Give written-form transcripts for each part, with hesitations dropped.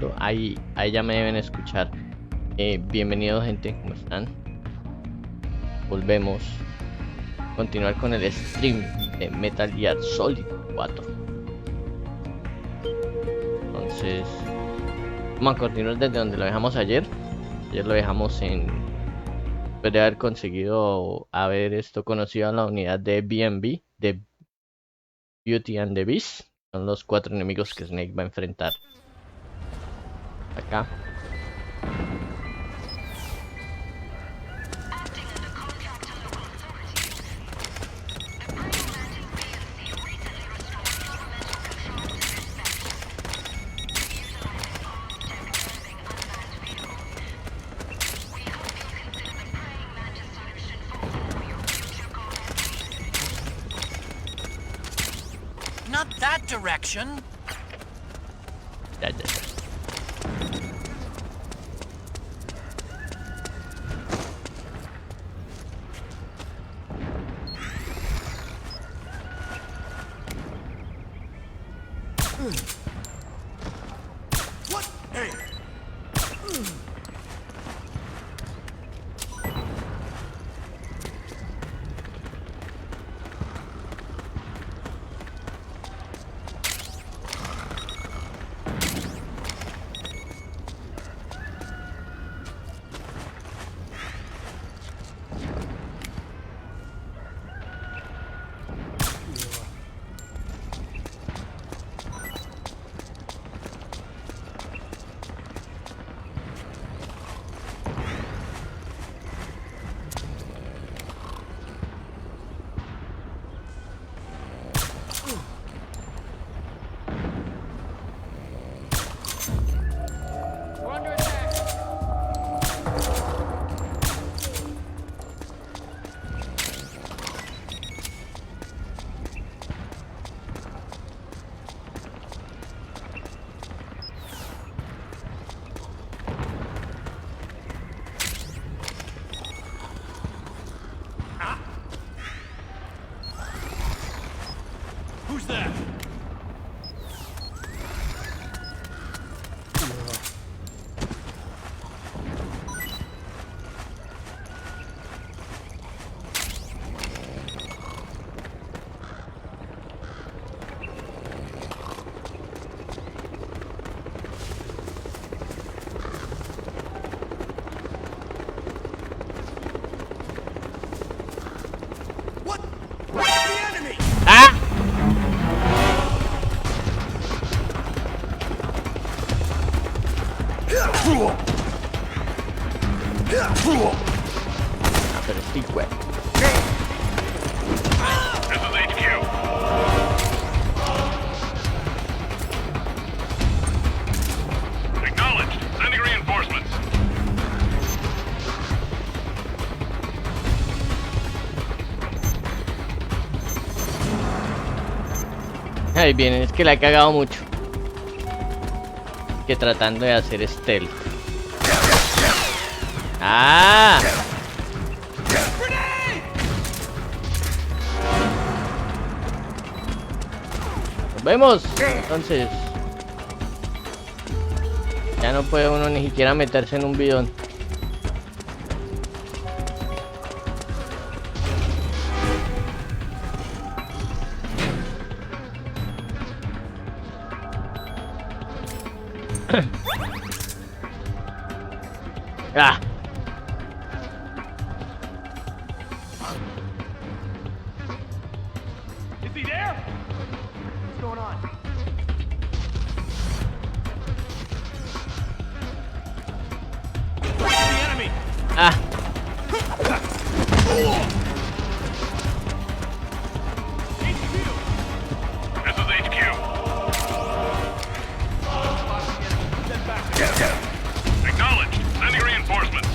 grabando. Ahí ya me deben escuchar. Bienvenidos, gente, ¿cómo están? Volvemos a continuar con el stream de Metal Gear Solid 4. Entonces, vamos a continuar desde donde lo dejamos ayer. Ayer lo dejamos en... después de haber conseguido haber conocido a la unidad de B&B, de Beauty and the Beast. Son los 4 enemigos que Snake va a enfrentar. Acá. Not that direction. Ya. What? Hey. Who's that? What? The enemy! ¡Ah! Ah, pero estoy güey. This is HQ. Acknowledged. Sending reinforcements. Ahí vienen, es que la he cagado mucho. Que tratando de hacer stealth. ¡Ah! ¡Nos vemos! Entonces... ya no puede uno ni siquiera meterse en un bidón. ¡Ah! Is he there? What's going on? The enemy! ¡Ah! This is HQ. Acknowledged. Sending reinforcements.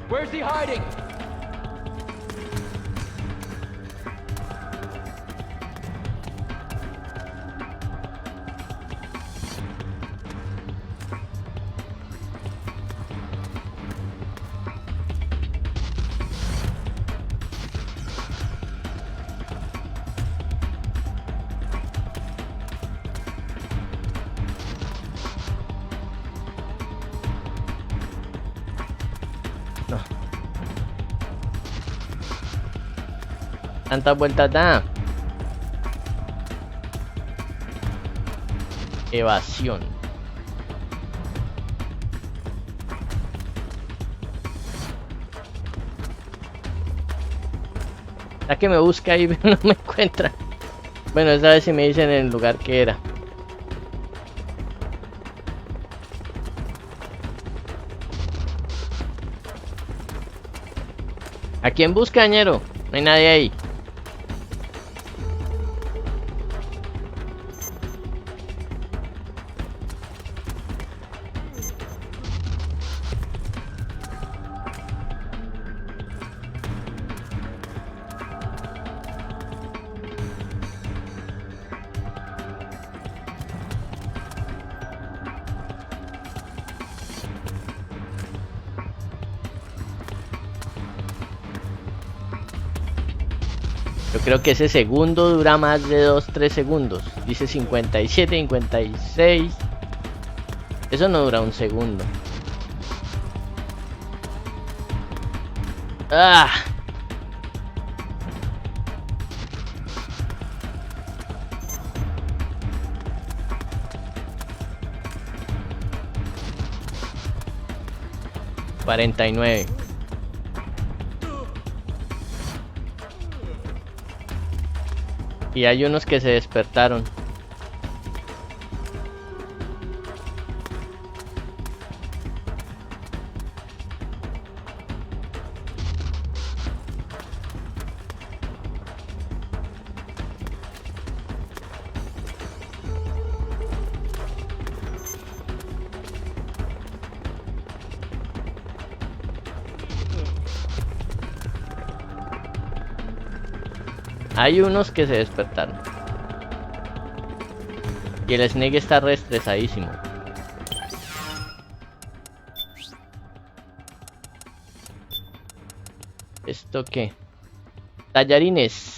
Where's he hiding? Tantas vueltas da. Evasión. La que me busca ahí, pero no me encuentra. Bueno, esta vez sí me dicen el lugar que era. ¿A quién busca, ñero? No hay nadie ahí. Yo creo que ese segundo dura más de 2-3 segundos. Dice 57, 56. Eso no dura un segundo. ¡Ah! $49. Y hay unos que se despertaron. Hay unos que se despertaron. Y el Snake está re estresadísimo. ¿Esto qué? Tallarines.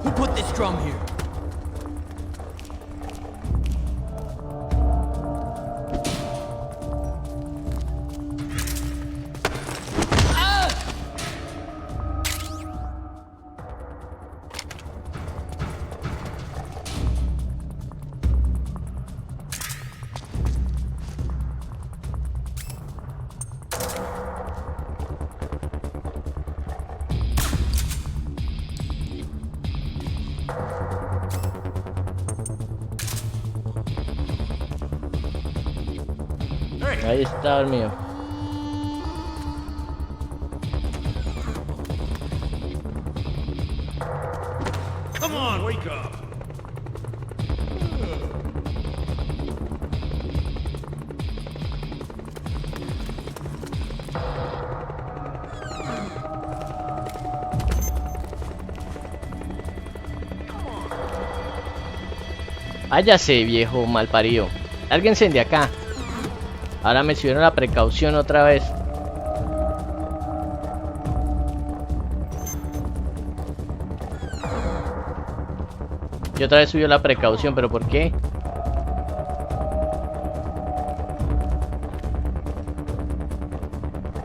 Who put this drum here? Ahí está el mío. Come on, wake up. Váyase, viejo malparido. Lárguense de acá. Ahora me subieron la precaución otra vez. Y otra vez subió la precaución, pero ¿por qué?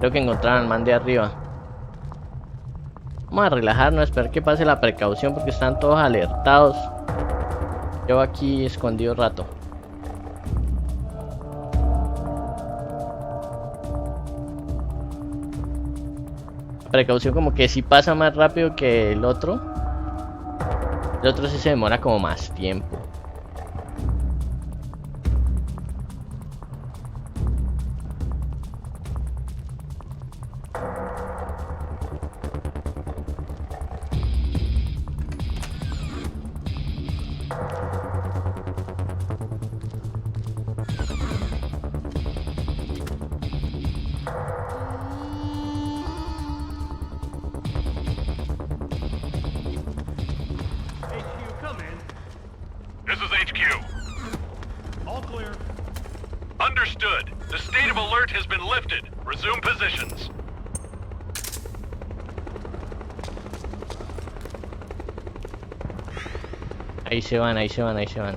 Creo que encontraron al man de arriba. Vamos a relajarnos, a esperar que pase la precaución porque están todos alertados. Llevo aquí escondido rato. La precaución como que si pasa más rápido que el otro. El otro sí se demora como más tiempo. HQ, come in. This is HQ. All clear. Understood. The state of alert has been lifted. Resume positions. Ahí se van, ahí se van, ahí se van.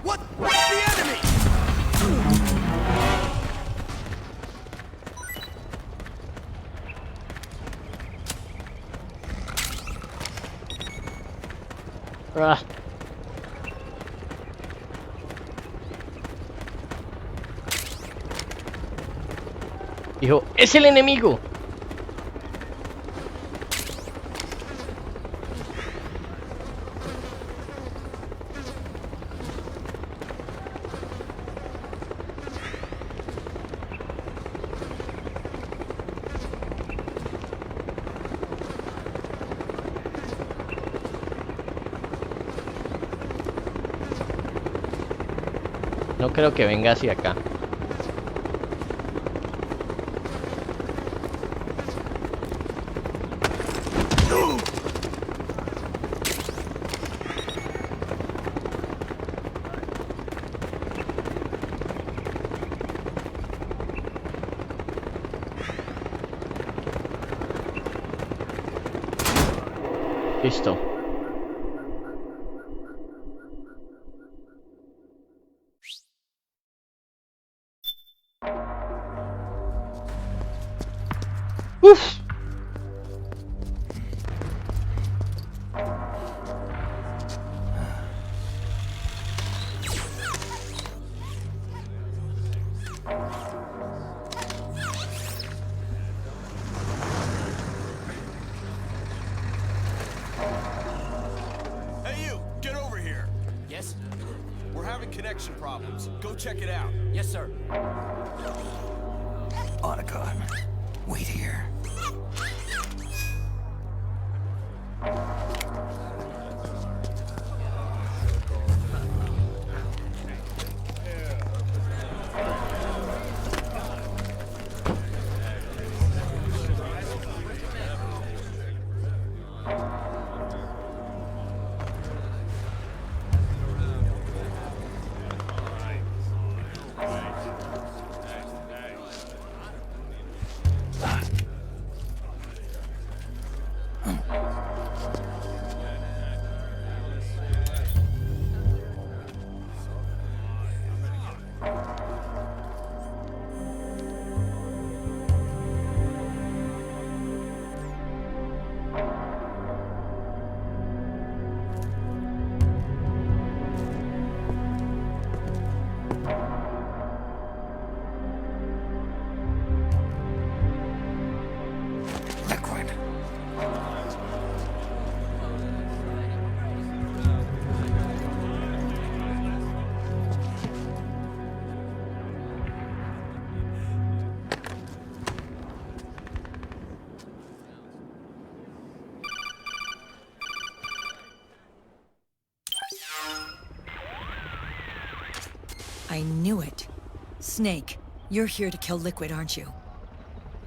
What? What? The enemy! Ah. Dijo, es el enemigo. No creo que venga hacia acá. Listo. Uf. connection problems. Go check it out. Yes, sir. Otacon, wait here. Liquid. I knew it. Snake, you're here to kill Liquid, aren't you?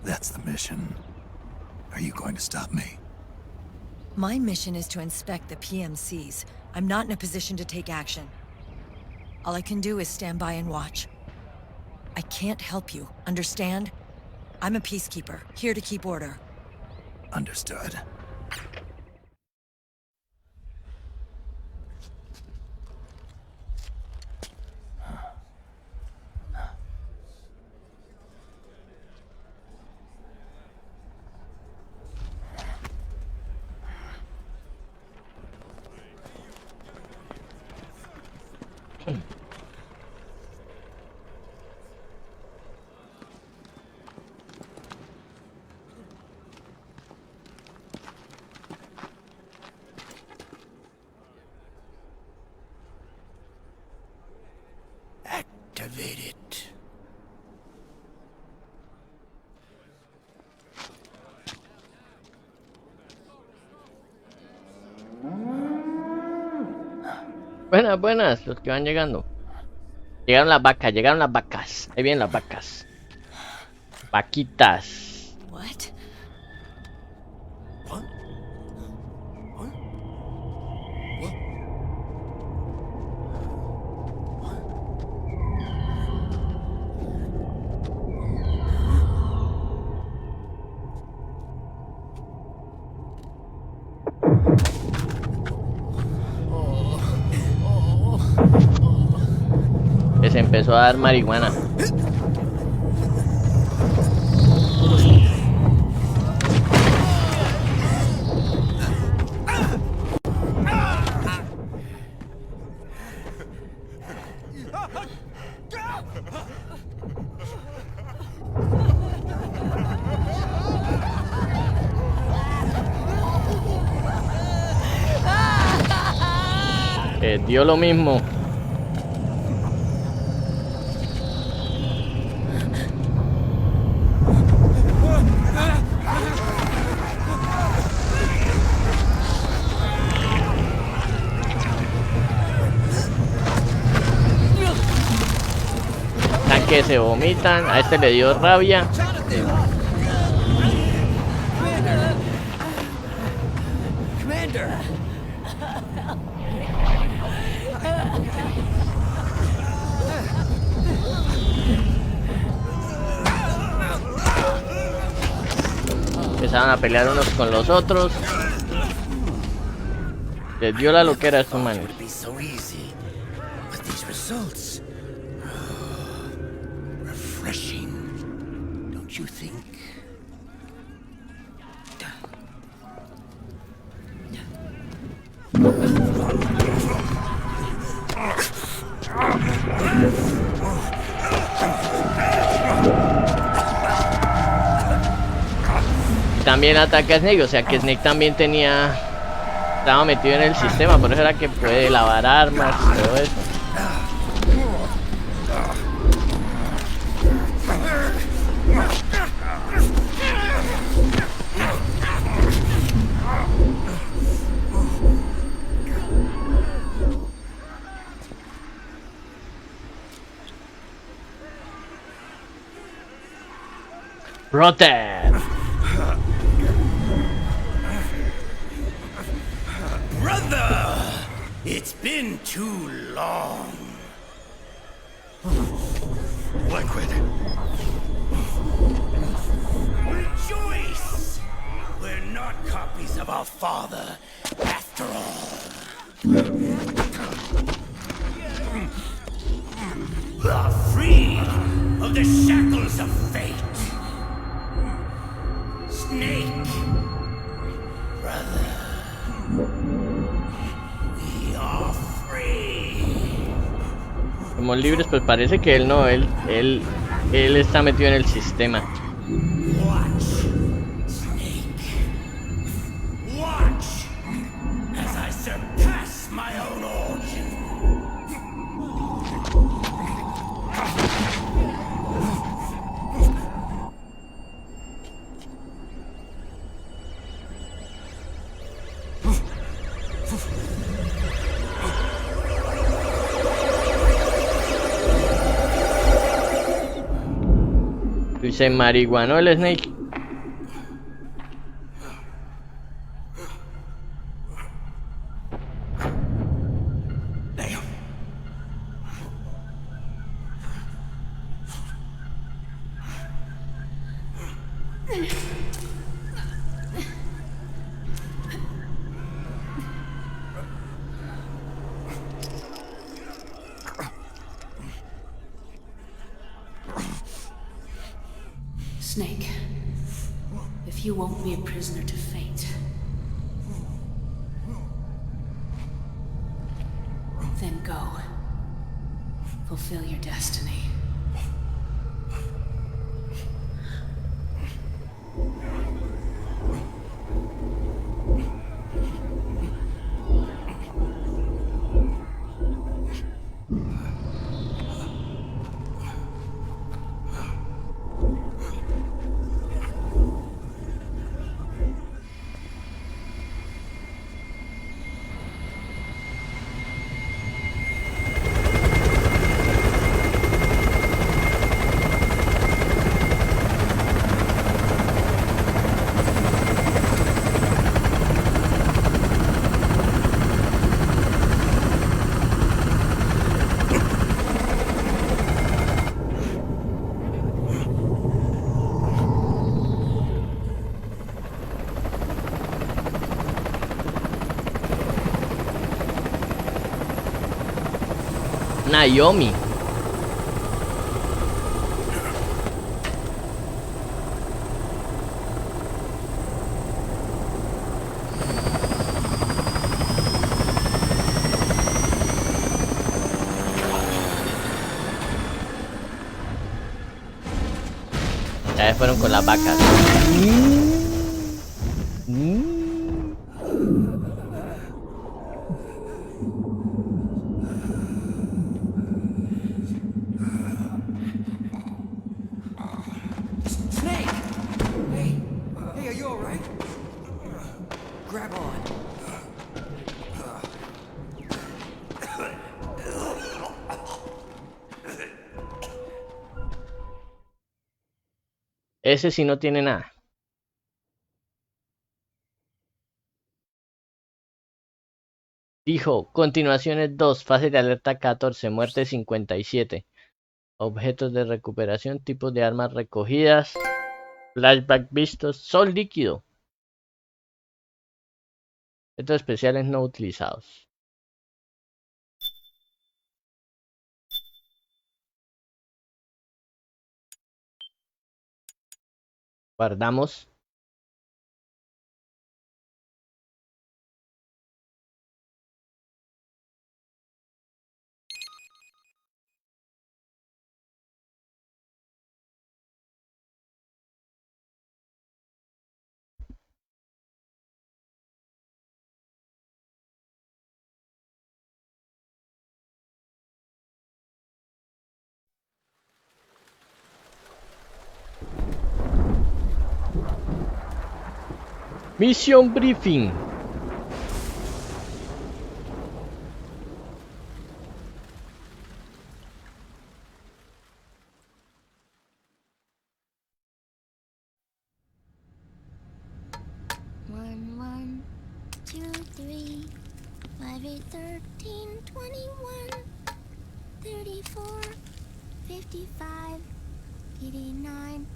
That's the mission. Are you going to stop me? My mission is to inspect the PMCs. I'm not in a position to take action. All I can do is stand by and watch. I can't help you, understand? I'm a peacekeeper, here to keep order. Understood. Activate it. Buenas, buenas, los que van llegando. Llegaron las vacas, llegaron las vacas. Ahí vienen las vacas. Vaquitas. What? What? What? What? Que se empezó a dar marihuana. Dio lo mismo. Que se vomitan, a este le dio rabia. Commander! Empezaban a pelear unos con los otros. Les dio la loquera a estos manes. Refreshing, don't you think? También ataca a Snake, o sea que Snake también estaba metido en el sistema, por eso era que puede lavar armas y todo eso. Protect. Brother! It's been too long. Liquid. Rejoice! We're not copies of our father, after all. Are free of the shackles of fate. Snake, brother, we are free. Somos libres, pues parece que él no, él está metido en el sistema. Watch, Snake. Watch as I surpass my own origin. Se marihuanó el Snake. Snake, if you won't be a prisoner to fate, then go. Fulfill your destiny. Naomi. Ya se fueron con las vacas. Snake! Hey, are you alright? Grab on. Ese sí no tiene nada. Dijo, continuaciones 2, fase de alerta 14, muerte 57. Objetos de recuperación, tipos de armas recogidas, flashback vistos, sol líquido. Objetos especiales no utilizados. Guardamos. Mission briefing. 1, 2, 3, 5, 8, 13, 21, 34, 55, 89,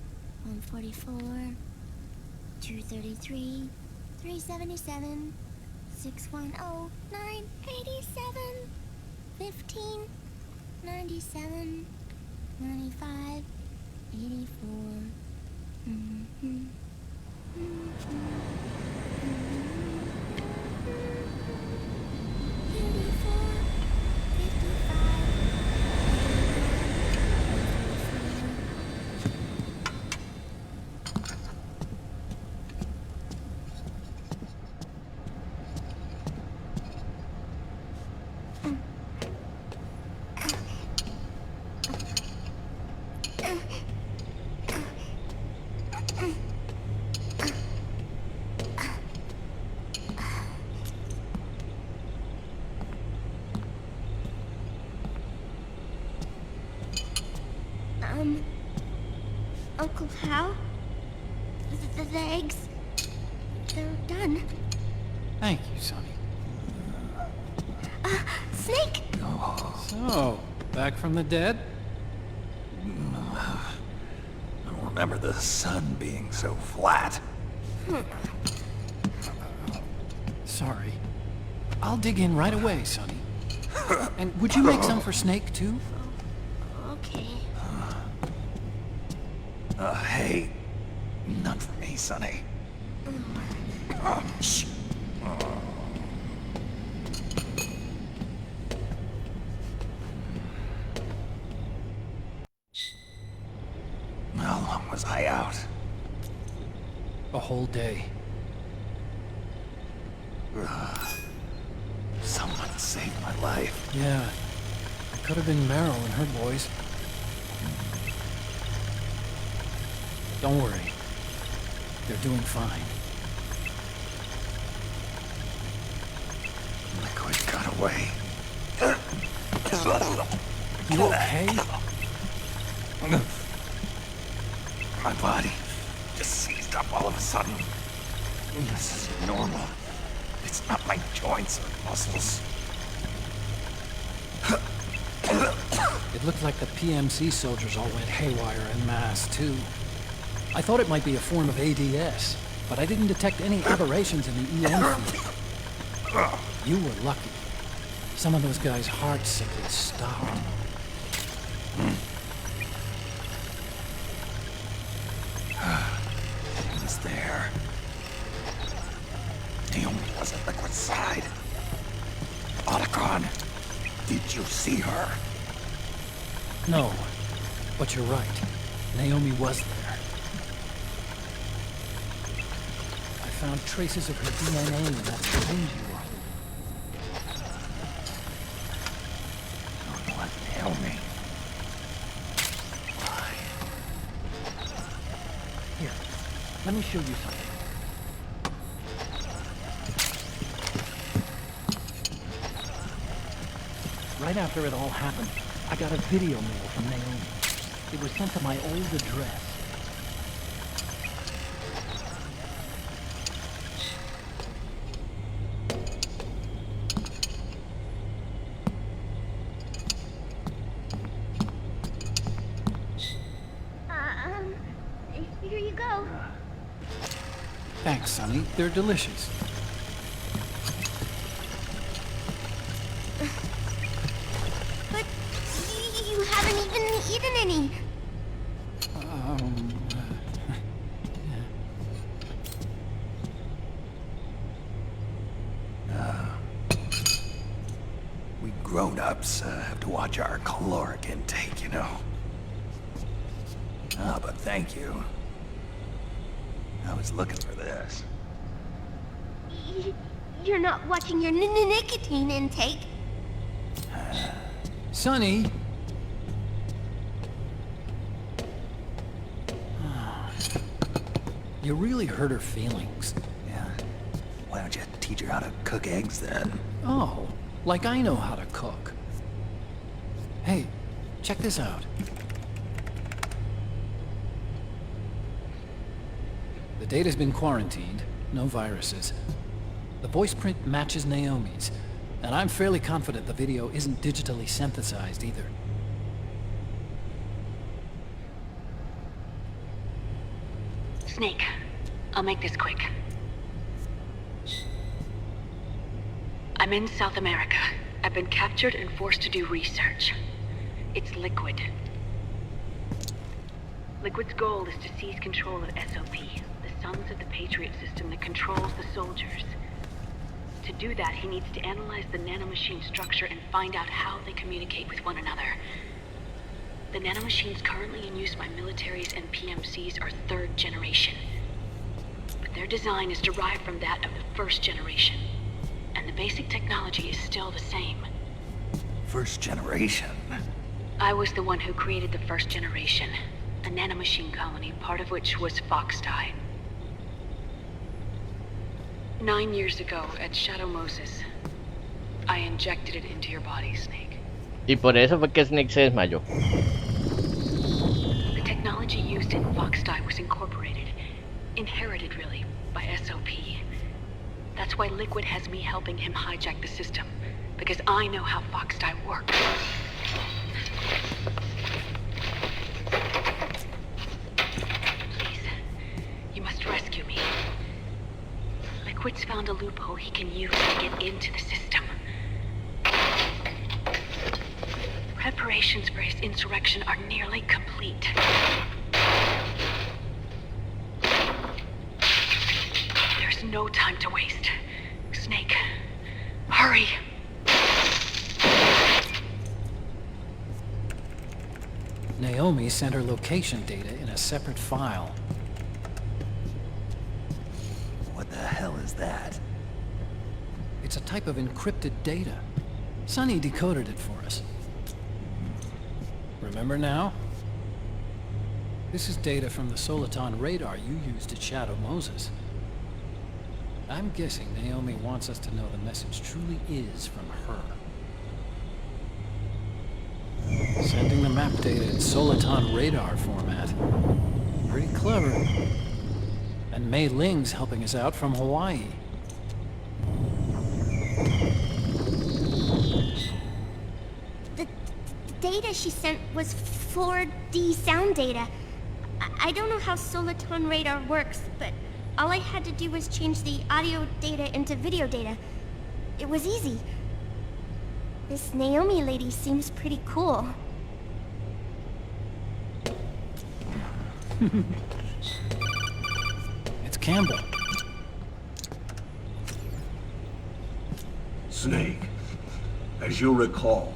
144, 233, 377, 610, 987, 15, 97, 95, 84. Mm-hmm. Uncle Hal? The eggs? They're done. Thank you, Sonny. Snake! So, back from the dead? I don't remember the sun being so flat. Sorry. I'll dig in right away, Sonny. And would you make some for Snake, too? Okay. Hey, none for me, Sonny. Shh. How long was I out? A whole day. Someone saved my life. Yeah. It could have been Meryl and her boys. Don't worry. They're doing fine. Liquid got away. You okay? My body just seized up all of a sudden. This is normal. It's not my joints or muscles. It looked like the PMC soldiers all went haywire en masse, too. I thought it might be a form of ADS, but I didn't detect any aberrations in the EM field. You were lucky. Some of those guys' hearts simply stopped. It was there. Naomi was at Liquid's side. Otacon, did you see her? No, but you're right. Naomi was there. I found traces of her DNA in that syringe you were holding. Don't let Naomi. Why? Here, let me show you something. Right after it all happened, I got a video mail from Naomi. It was sent to my old address. Here you go. Thanks, Sonny. They're delicious. But you haven't even eaten any. We grown-ups have to watch our caloric intake, you know. But thank you. I was looking for this. You're not watching your nicotine intake. Sonny! You really hurt her feelings. Yeah. Why don't you teach her how to cook eggs then? Oh, like I know how to cook. Hey, check this out. The data's been quarantined, no viruses. The voice print matches Naomi's, and I'm fairly confident the video isn't digitally synthesized either. Snake, I'll make this quick. I'm in South America. I've been captured and forced to do research. It's Liquid. Liquid's goal is to seize control of SOP, the sons of the Patriot system that controls the soldiers. To do that, he needs to analyze the nanomachine structure and find out how they communicate with one another. The nanomachines currently in use by militaries and PMCs are third generation. But their design is derived from that of the first generation. And the basic technology is still the same. First generation? I was the one who created the first generation. A nanomachine colony, part of which was Foxdie. 9 years ago, at Shadow Moses, I injected it into your body, Snake. Y por eso fue que Snake se desmayó. The technology used in Foxdie was incorporated, inherited really, by SOP. That's why Liquid has me helping him hijack the system, because I know how Foxdie works. Please, you must rescue me. Liquid's found a loophole he can use to get into the system. Preparations for his insurrection are nearly complete. There's no time to waste. Snake, hurry! Naomi sent her location data in a separate file. What the hell is that? It's a type of encrypted data. Sonny decoded it for us. Remember now? This is data from the Soliton radar you used at Shadow Moses. I'm guessing Naomi wants us to know the message truly is from her. Sending the map data in Soliton radar format. Pretty clever. And Mei Ling's helping us out from Hawaii. The data she sent was 4D sound data. I don't know how Soliton radar works, but all I had to do was change the audio data into video data. It was easy. This Naomi lady seems pretty cool. It's Campbell. Snake, as you'll recall,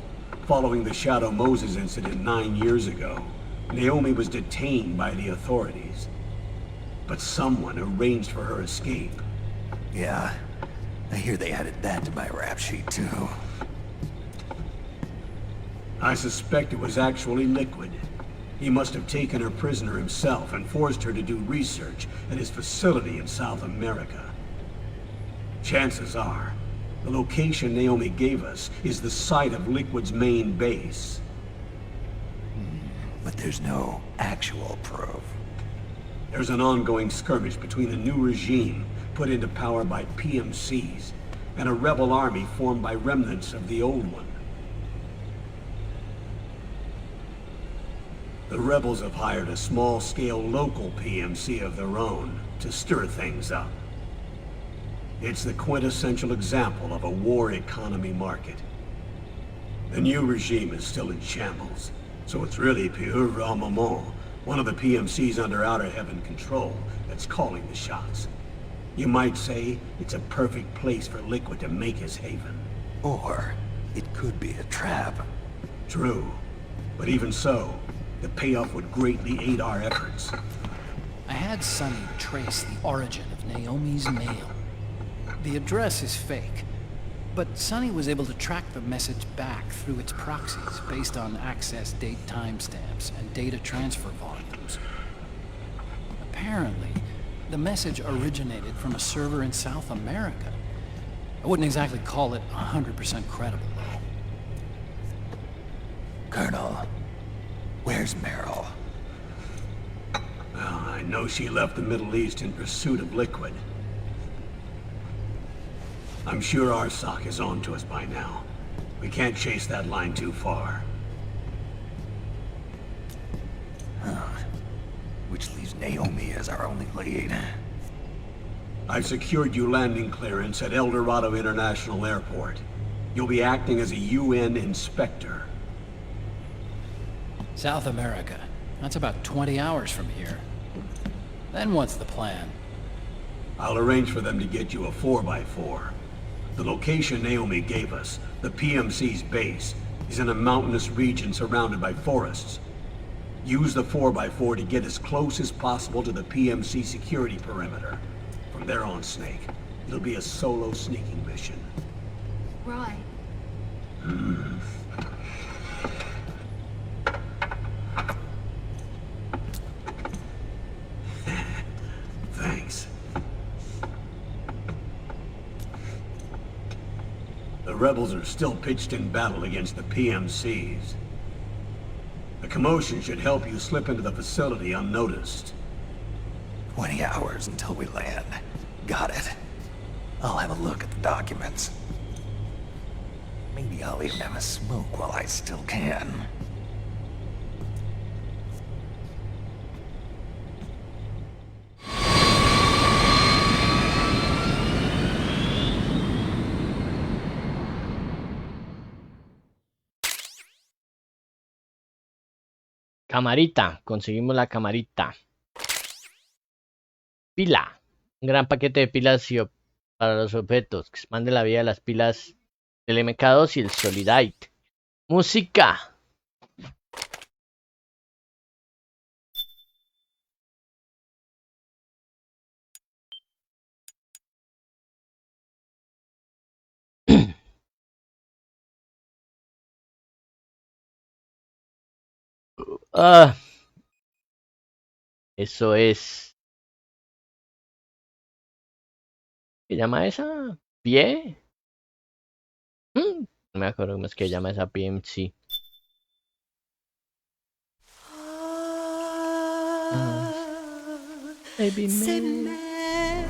following the Shadow Moses incident 9 years ago, Naomi was detained by the authorities. But someone arranged for her escape. Yeah, I hear they added that to my rap sheet too. I suspect it was actually Liquid. He must have taken her prisoner himself and forced her to do research at his facility in South America. Chances are, the location Naomi gave us is the site of Liquid's main base. But there's no actual proof. There's an ongoing skirmish between a new regime put into power by PMCs and a rebel army formed by remnants of the old one. The rebels have hired a small-scale local PMC of their own to stir things up. It's the quintessential example of a war economy market. The new regime is still in shambles, so it's really Pure Moment, one of the PMCs under Outer Heaven control, that's calling the shots. You might say it's a perfect place for Liquid to make his haven. Or it could be a trap. True, but even so, the payoff would greatly aid our efforts. I had Sonny trace the origin of Naomi's mail. The address is fake, but Sonny was able to track the message back through its proxies based on access date timestamps and data transfer volumes. Apparently, the message originated from a server in South America. I wouldn't exactly call it 100% credible, though. Colonel, where's Meryl? Well, I know she left the Middle East in pursuit of Liquid. I'm sure Arsak is on to us by now. We can't chase that line too far. Which leaves Naomi as our only lead. I've secured you landing clearance at El Dorado International Airport. You'll be acting as a UN inspector. South America. That's about 20 hours from here. Then what's the plan? I'll arrange for them to get you a 4x4. The location Naomi gave us, the PMC's base, is in a mountainous region surrounded by forests. Use the 4x4 to get as close as possible to the PMC security perimeter. From there on, Snake, it'll be a solo sneaking mission. Right. Thanks. The rebels are still pitched in battle against the PMCs. The commotion should help you slip into the facility unnoticed. 20 hours until we land. Got it. I'll have a look at the documents. Maybe I'll even have a smoke while I still can. Camarita, conseguimos la camarita. Pila, un gran paquete de pilas para los objetos que expande la vida de las pilas del MK2 y el Solidite. Música. Eso es. ¿Qué llama esa? ¿Pie? No me acuerdo cómo es que llama esa PMC. Baby man.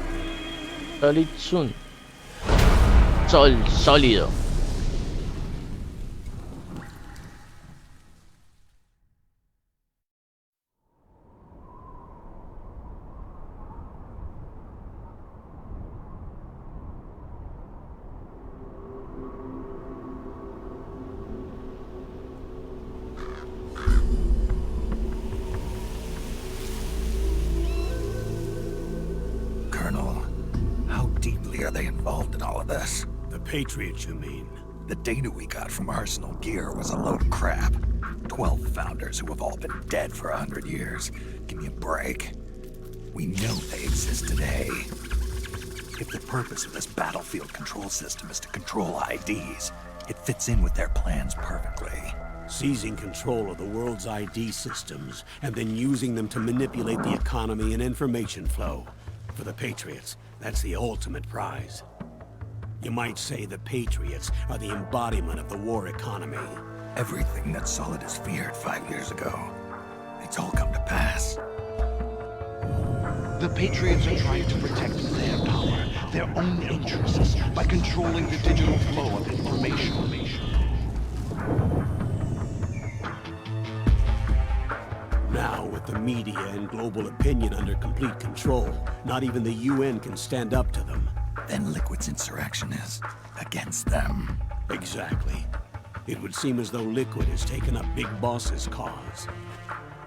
Solid Sun. Sol sólido. Patriots, you mean? The data we got from Arsenal Gear was a load of crap. 12 founders who have all been dead for 100 years. Give me a break. We know they exist today. If the purpose of this battlefield control system is to control IDs, it fits in with their plans perfectly. Seizing control of the world's ID systems, and then using them to manipulate the economy and information flow. For the Patriots, that's the ultimate prize. You might say the Patriots are the embodiment of the war economy. Everything that Solid has feared 5 years ago, it's all come to pass. The Patriots are trying to protect their power, their own interests, by controlling the digital flow of information. Now, with the media and global opinion under complete control, not even the UN can stand up to them. Then Liquid's insurrection is against them. Exactly. It would seem as though Liquid has taken up Big Boss's cause.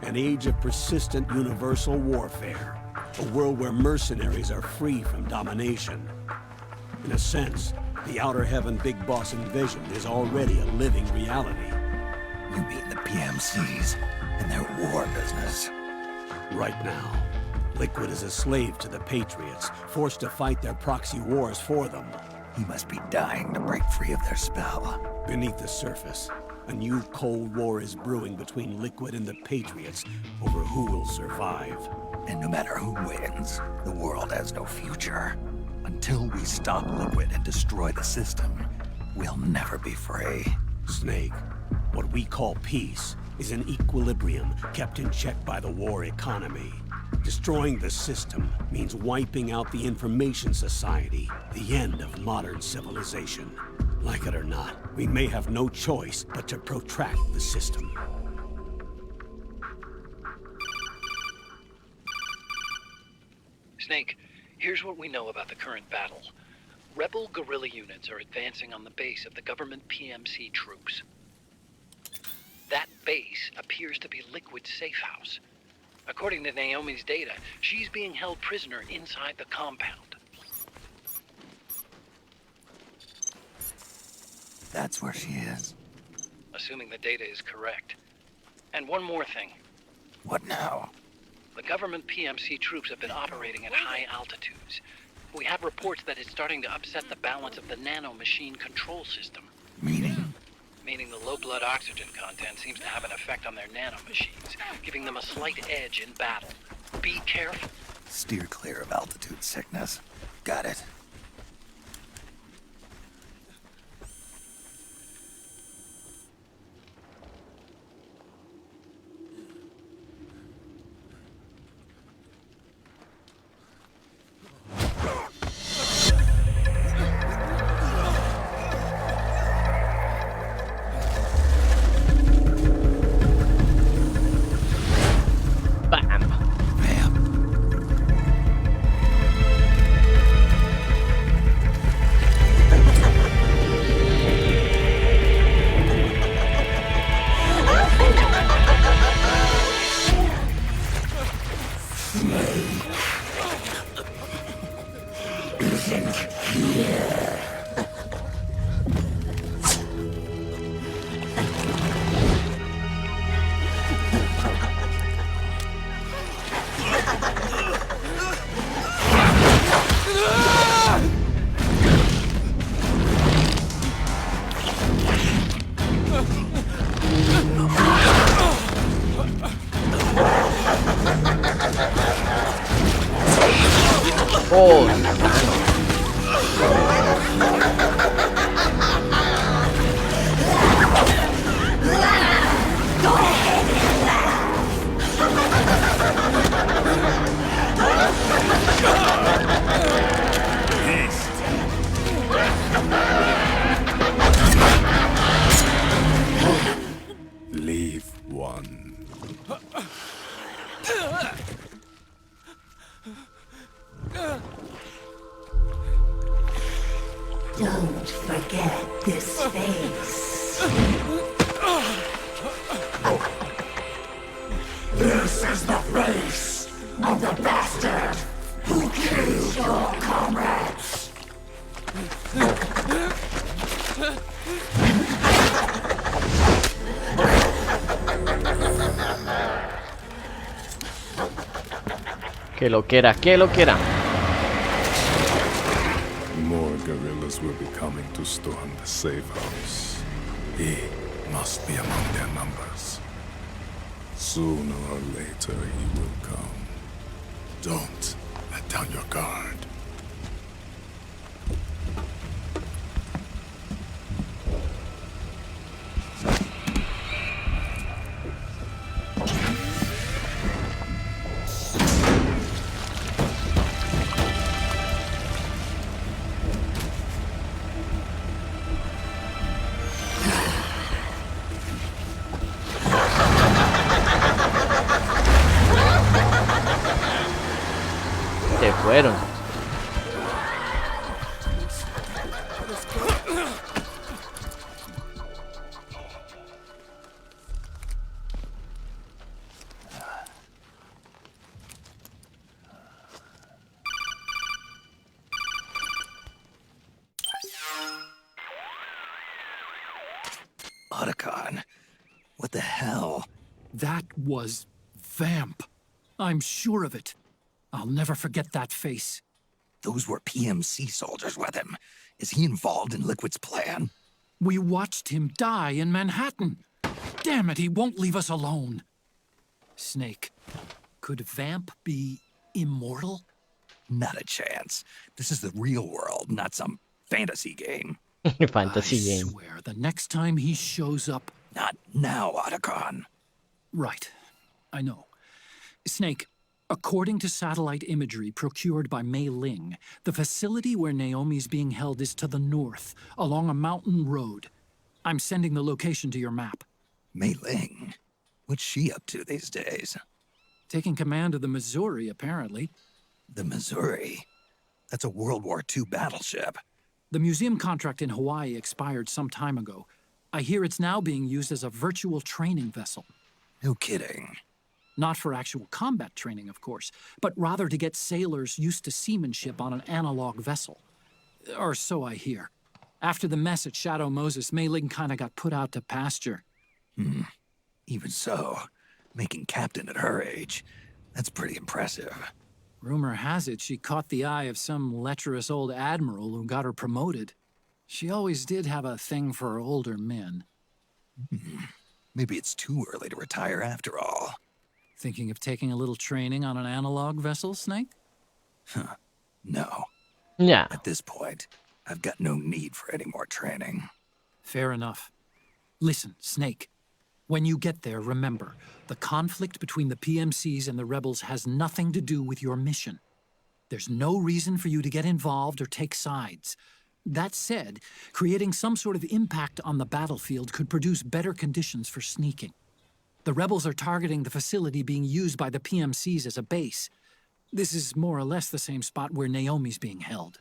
An age of persistent universal warfare. A world where mercenaries are free from domination. In a sense, the Outer Heaven Big Boss envisioned is already a living reality. You mean the PMCs and their war business? Right now, Liquid is a slave to the Patriots, forced to fight their proxy wars for them. He must be dying to break free of their spell. Beneath the surface, a new Cold War is brewing between Liquid and the Patriots over who will survive. And no matter who wins, the world has no future. Until we stop Liquid and destroy the system, we'll never be free. Snake, what we call peace is an equilibrium kept in check by the war economy. Destroying the system means wiping out the Information Society, the end of modern civilization. Like it or not, we may have no choice but to protract the system. Snake, here's what we know about the current battle. Rebel guerrilla units are advancing on the base of the government PMC troops. That base appears to be Liquid's safe house. According to Naomi's data, she's being held prisoner inside the compound. That's where she is. Assuming the data is correct. And one more thing. What now? The government PMC troops have been operating at high altitudes. We have reports that it's starting to upset the balance of the nano-machine control system. Meaning? Meaning the low blood oxygen content seems to have an effect on their nano-machines, giving them a slight edge in battle. Be careful. Steer clear of altitude sickness. Got it. Leave one. Don't forget this face. This is the face of the bastard who killed your comrades. Que lo quiera, que lo quiera. More guerrillas will be coming to storm the safe house. He must be among their numbers. Sooner or later he will come. Don't let down your guard. Se fueron. Otacon, what the hell? That was Vamp. I'm sure of it. I'll never forget that face. Those were PMC soldiers with him. Is he involved in Liquid's plan? We watched him die in Manhattan. Damn it, he won't leave us alone. Snake, could Vamp be immortal? Not a chance. This is the real world, not some fantasy game. Fantasy game. I swear, the next time he shows up... Not now, Otacon. Right. I know. Snake, According to satellite imagery procured by Mei Ling, the facility where Naomi's being held is to the north, along a mountain road. I'm sending the location to your map. Mei Ling? What's she up to these days? Taking command of the Missouri, apparently. The Missouri? That's a World War II battleship. The museum contract in Hawaii expired some time ago. I hear it's now being used as a virtual training vessel. No kidding. Not for actual combat training, of course, but rather to get sailors used to seamanship on an analog vessel. Or so I hear. After the mess at Shadow Moses, Mei Ling kinda got put out to pasture. Even so, making captain at her age, that's pretty impressive. Rumor has it she caught the eye of some lecherous old admiral who got her promoted. She always did have a thing for older men. Maybe it's too early to retire after all. Thinking of taking a little training on an analog vessel, Snake? No. Yeah. At this point, I've got no need for any more training. Fair enough. Listen, Snake. When you get there, remember, the conflict between the PMCs and the rebels has nothing to do with your mission. There's no reason for you to get involved or take sides. That said, creating some sort of impact on the battlefield could produce better conditions for sneaking. The rebels are targeting the facility being used by the PMCs as a base. This is more or less the same spot where Naomi's being held.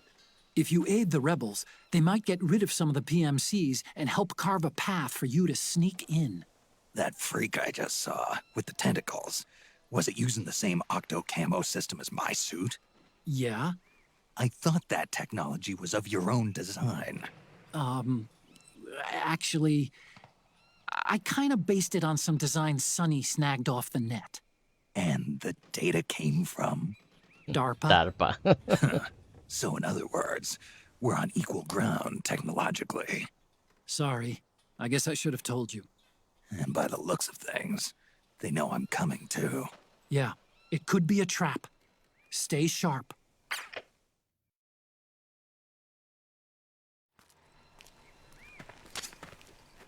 If you aid the rebels, they might get rid of some of the PMCs and help carve a path for you to sneak in. That freak I just saw, with the tentacles, was it using the same octo-camo system as my suit? Yeah? I thought that technology was of your own design. Actually, I kinda based it on some designs Sonny snagged off the net. And the data came from? DARPA. DARPA. So in other words, we're on equal ground technologically. Sorry. I guess I should have told you. And by the looks of things, they know I'm coming too. Yeah, it could be a trap. Stay sharp.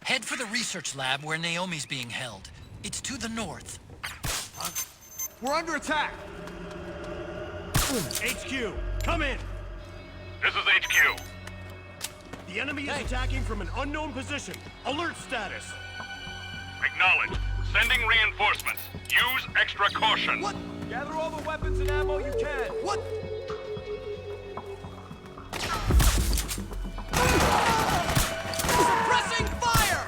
Head for the research lab where Naomi's being held. It's to the north. We're under attack! HQ, come in! This is HQ. The enemy is attacking from an unknown position. Alert status! Acknowledged. Sending reinforcements. Use extra caution. What? Gather all the weapons and ammo you can. What? Suppressing fire!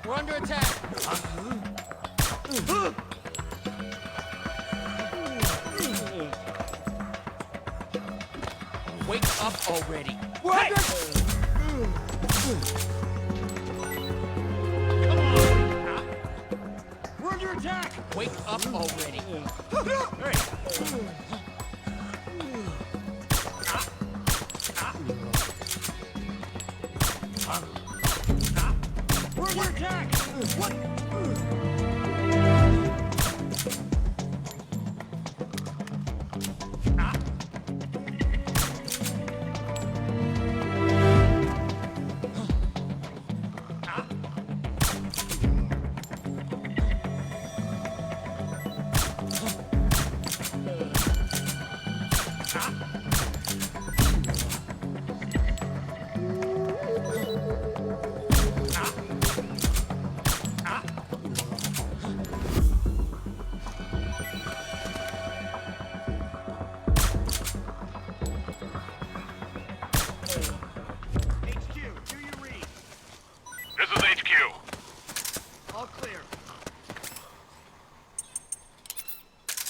We're under attack. Wake up already. We're under... Come on. We're under attack. Wake up already. We're under attack. What?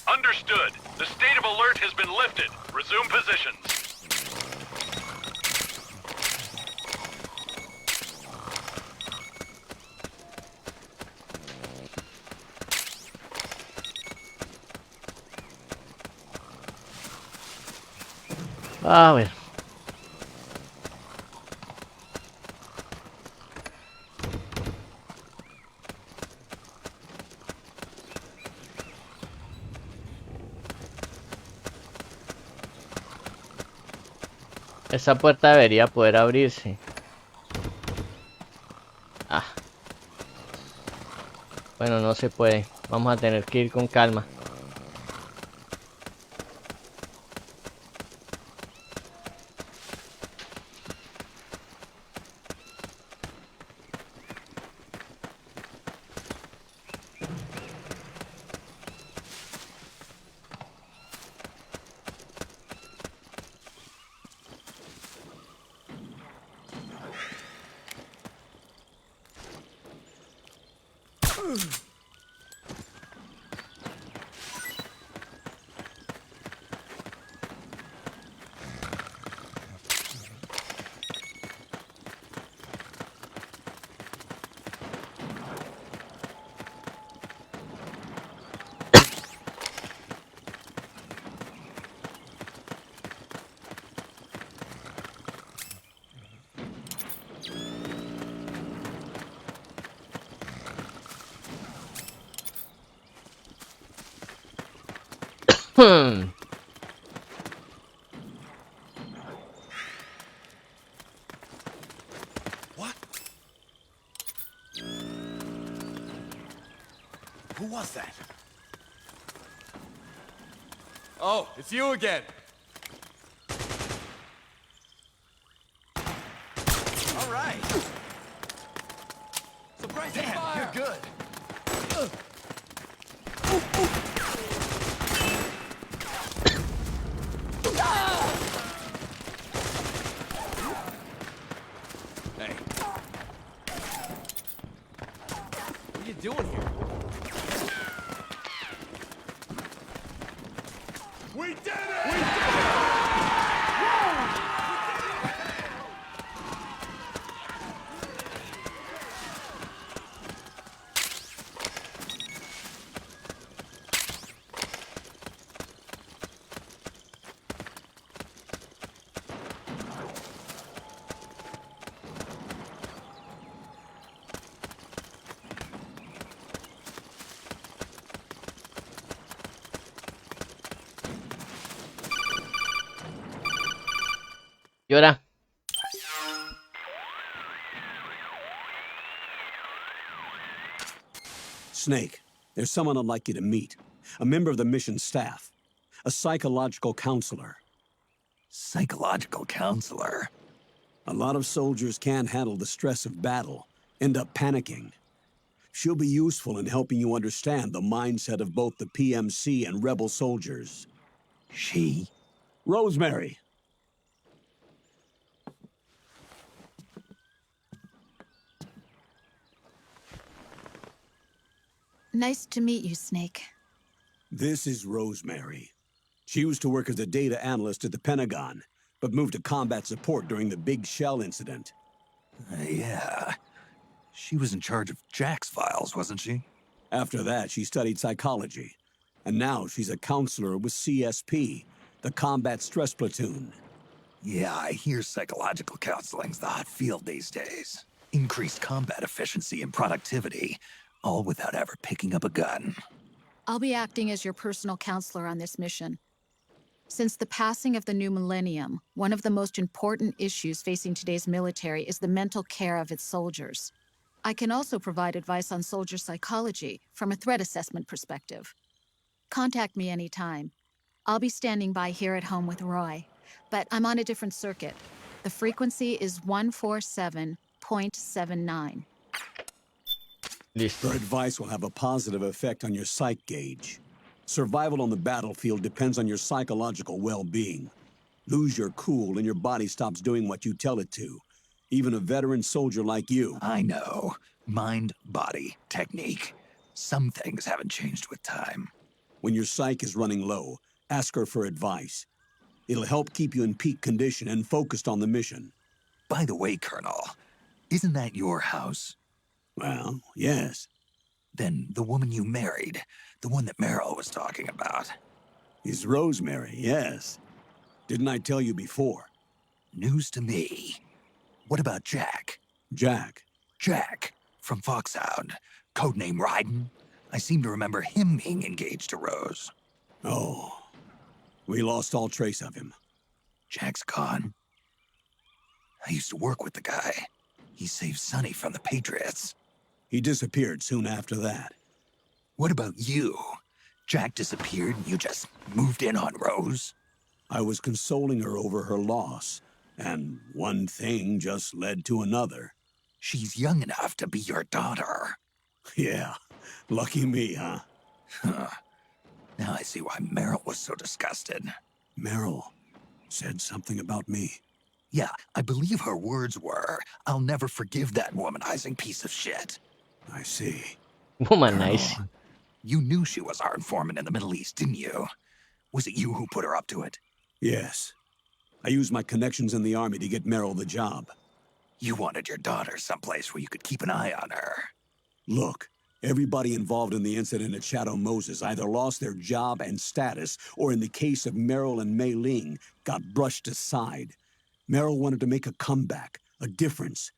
Understood. The state of alert has been lifted. Resume positions. A ver. Esa puerta debería poder abrirse. Ah. Bueno, no se puede. Vamos a tener que ir con calma. What? Who was that? Oh, it's you again. All right. Surprise! Damn, you're good. Hey. What are you doing here? We did it! We did it! ¿Y ahora? Snake, there's someone I'd like you to meet. A member of the mission staff. A psychological counselor. Psychological counselor? A lot of soldiers can't handle the stress of battle, end up panicking. She'll be useful in helping you understand the mindset of both the PMC and rebel soldiers. She? Rosemary. Nice to meet you, Snake. This is Rosemary. She used to work as a data analyst at the Pentagon, but moved to combat support during the Big Shell incident. Yeah. She was in charge of Jack's files, wasn't she? After that, she studied psychology. And now she's a counselor with CSP, the Combat Stress Platoon. Yeah, I hear psychological counseling's the hot field these days. Increased combat efficiency and productivity, all without ever picking up a gun. I'll be acting as your personal counselor on this mission. Since the passing of the new millennium, one of the most important issues facing today's military is the mental care of its soldiers. I can also provide advice on soldier psychology from a threat assessment perspective. Contact me anytime. I'll be standing by here at home with Roy, but I'm on a different circuit. The frequency is 147.79. Her advice will have a positive effect on your psych gauge. Survival on the battlefield depends on your psychological well-being. Lose your cool and your body stops doing what you tell it to. Even a veteran soldier like you. I know. Mind, body, technique. Some things haven't changed with time. When your psyche is running low, ask her for advice. It'll help keep you in peak condition and focused on the mission. By the way, Colonel, isn't that your house? Well, yes. Then the woman you married, the one that Meryl was talking about. Is Rosemary, yes. Didn't I tell you before? News to me. What about Jack? Jack? Jack, from Foxhound. Codename Ryden. I seem to remember him being engaged to Rose. Oh. We lost all trace of him. Jack's gone. I used to work with the guy. He saved Sonny from the Patriots. He disappeared soon after that. What about you? Jack disappeared and you just moved in on Rose? I was consoling her over her loss, and one thing just led to another. She's young enough to be your daughter. Yeah, lucky me, huh? Now I see why Meryl was so disgusted. Meryl said something about me. Yeah, I believe her words were, "I'll never forgive that womanizing piece of shit." I see. Womanize. Colonel, you knew she was our informant in the Middle East, didn't you? Was it you who put her up to it? Yes. I used my connections in the army to get Meryl the job. You wanted your daughter someplace where you could keep an eye on her. Look, everybody involved in the incident at Shadow Moses either lost their job and status, or in the case of Meryl and Mei Ling, got brushed aside. Meryl wanted to make a comeback, a difference.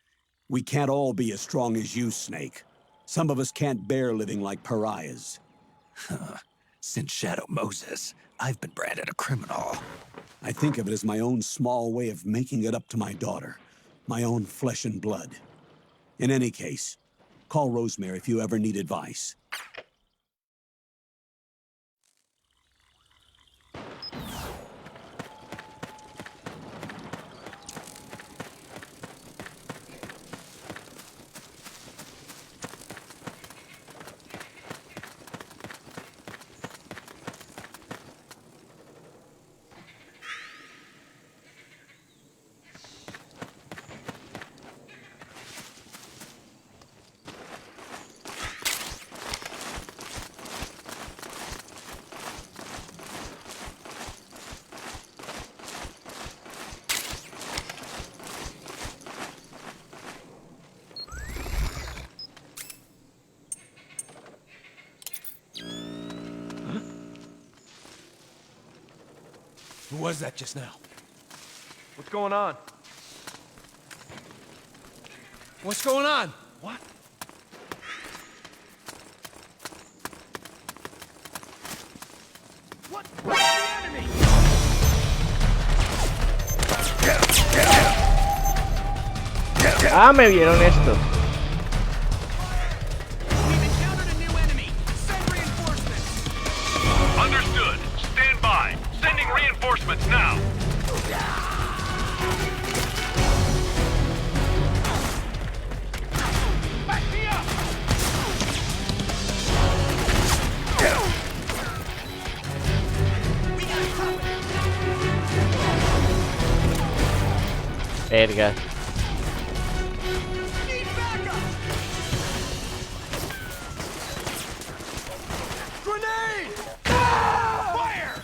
We can't all be as strong as you, Snake. Some of us can't bear living like pariahs. Since Shadow Moses, I've been branded a criminal. I think of it as my own small way of making it up to my daughter. My own flesh and blood. In any case, call Rosemary if you ever need advice. Who was that just now? What's going on? What's going on? What? What? Where's the enemy? Ah, me vieron esto. We've encountered a new enemy. Send reinforcements. Understood. Stand by. Sending reinforcements now. Back me up. We got company. Verga. Need backup. Grenade! Fire!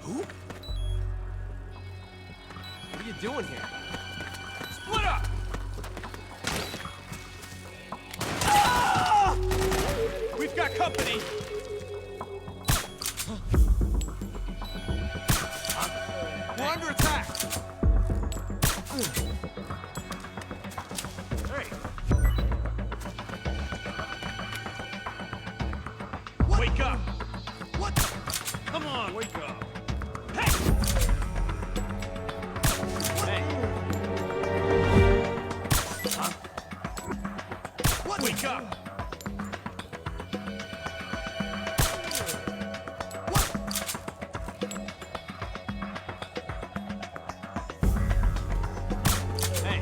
Who? What are you doing here? Split up! Ah! We've got company! We're under attack! Hey! What? Wake up! What? Come on, wake up! Hey! Hey! Huh? What? Wake up! Hey!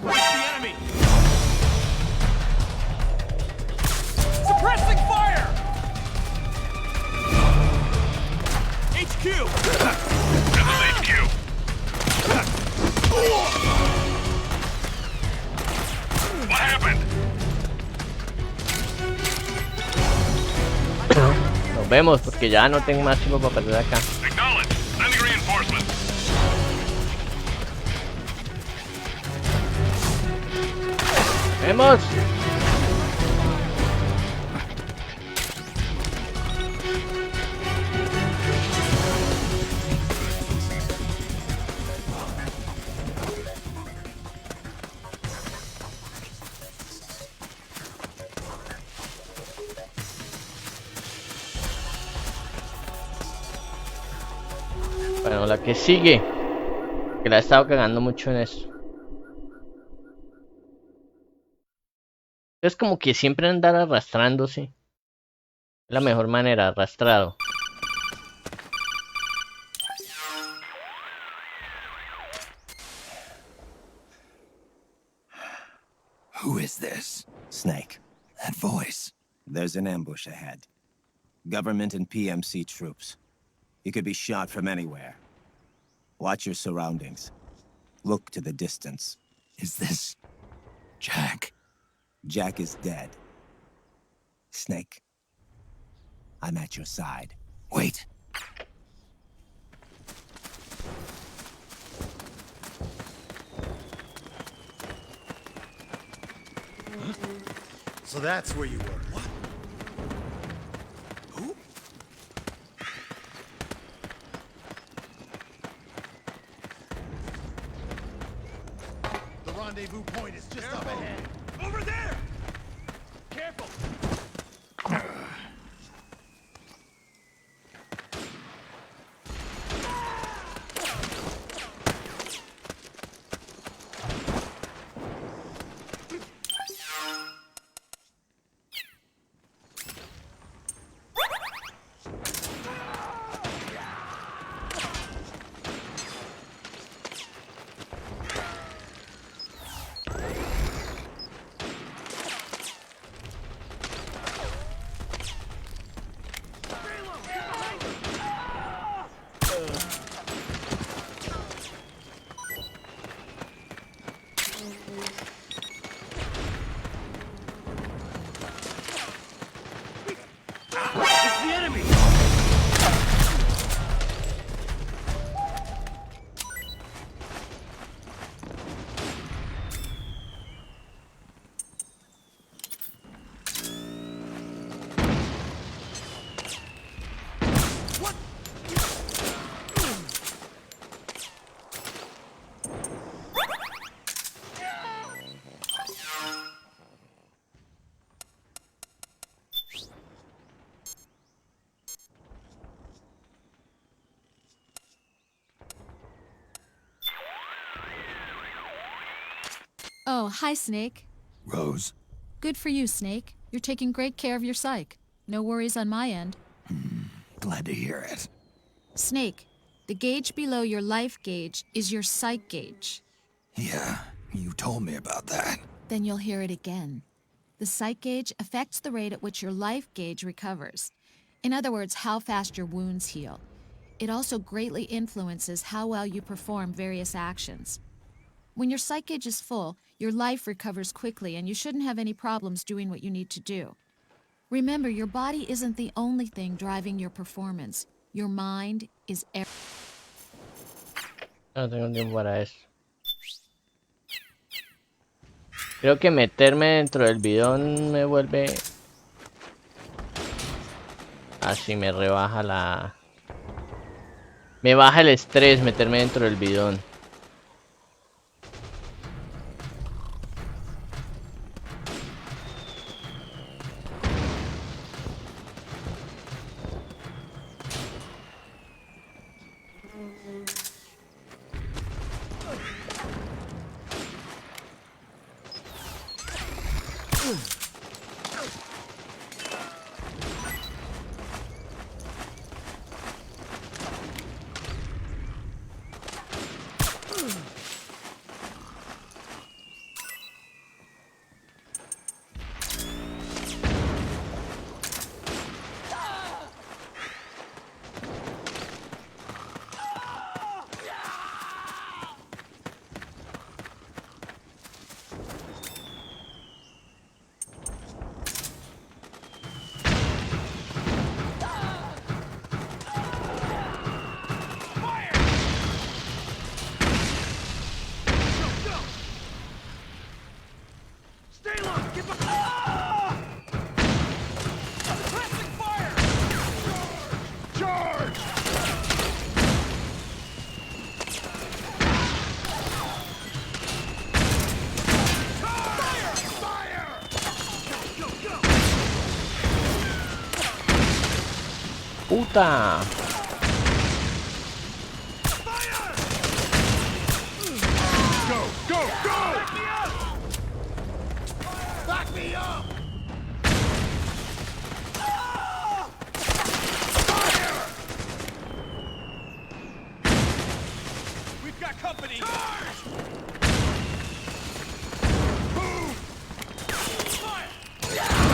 Where's the enemy? Suppressing fire! HQ! This is HQ. What happened? Nos vemos porque ya no tengo más tiempo para perder acá. Acknowledge. Sending reinforcements. ¡Vemos! Bueno, la que sigue, que la he estado cagando mucho en esto. Es como que siempre andar arrastrándose. Es la mejor manera, arrastrado. Who is this? Snake. That voice. There's an ambush ahead. Government and PMC troops. You could be shot from anywhere. Watch your surroundings. Look to the distance. Is this Jack? Jack is dead. Snake, I'm at your side. Wait. So that's where you were. What? Who? The rendezvous point is just up ahead. Over there! Careful! It's the enemy! Oh, hi, Snake. Rose? Good for you, Snake. You're taking great care of your psych. No worries on my end. Glad to hear it. Snake, the gauge below your life gauge is your psych gauge. Yeah, you told me about that. Then you'll hear it again. The psych gauge affects the rate at which your life gauge recovers. In other words, how fast your wounds heal. It also greatly influences how well you perform various actions. When your psych gauge is full, your life recovers quickly and you shouldn't have any problems doing what you need to do. Remember, your body isn't the only thing driving your performance. Your mind is No tengo tiempo para eso. Creo que meterme dentro del bidón me vuelve... Así me rebaja la... Me baja el estrés meterme dentro del bidón. ¡Puta! Go! Back me up! Back me up! Fire! We've got company! Charge! Boom! Fire! Fire!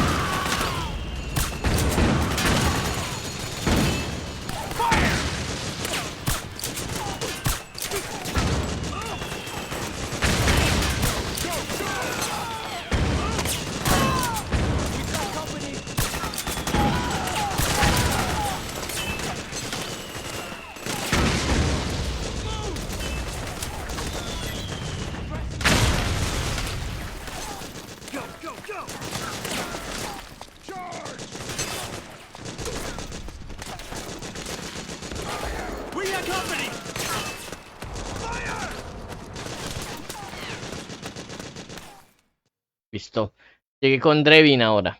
Listo. Llegué con Drevin ahora.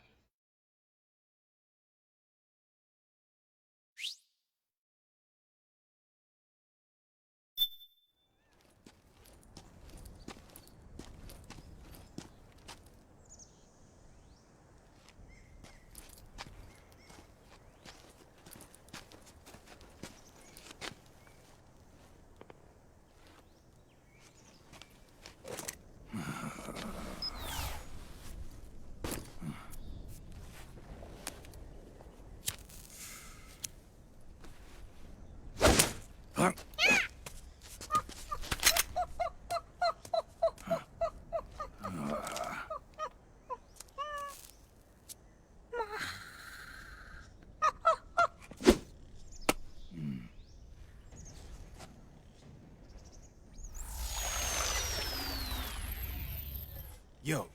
Yo,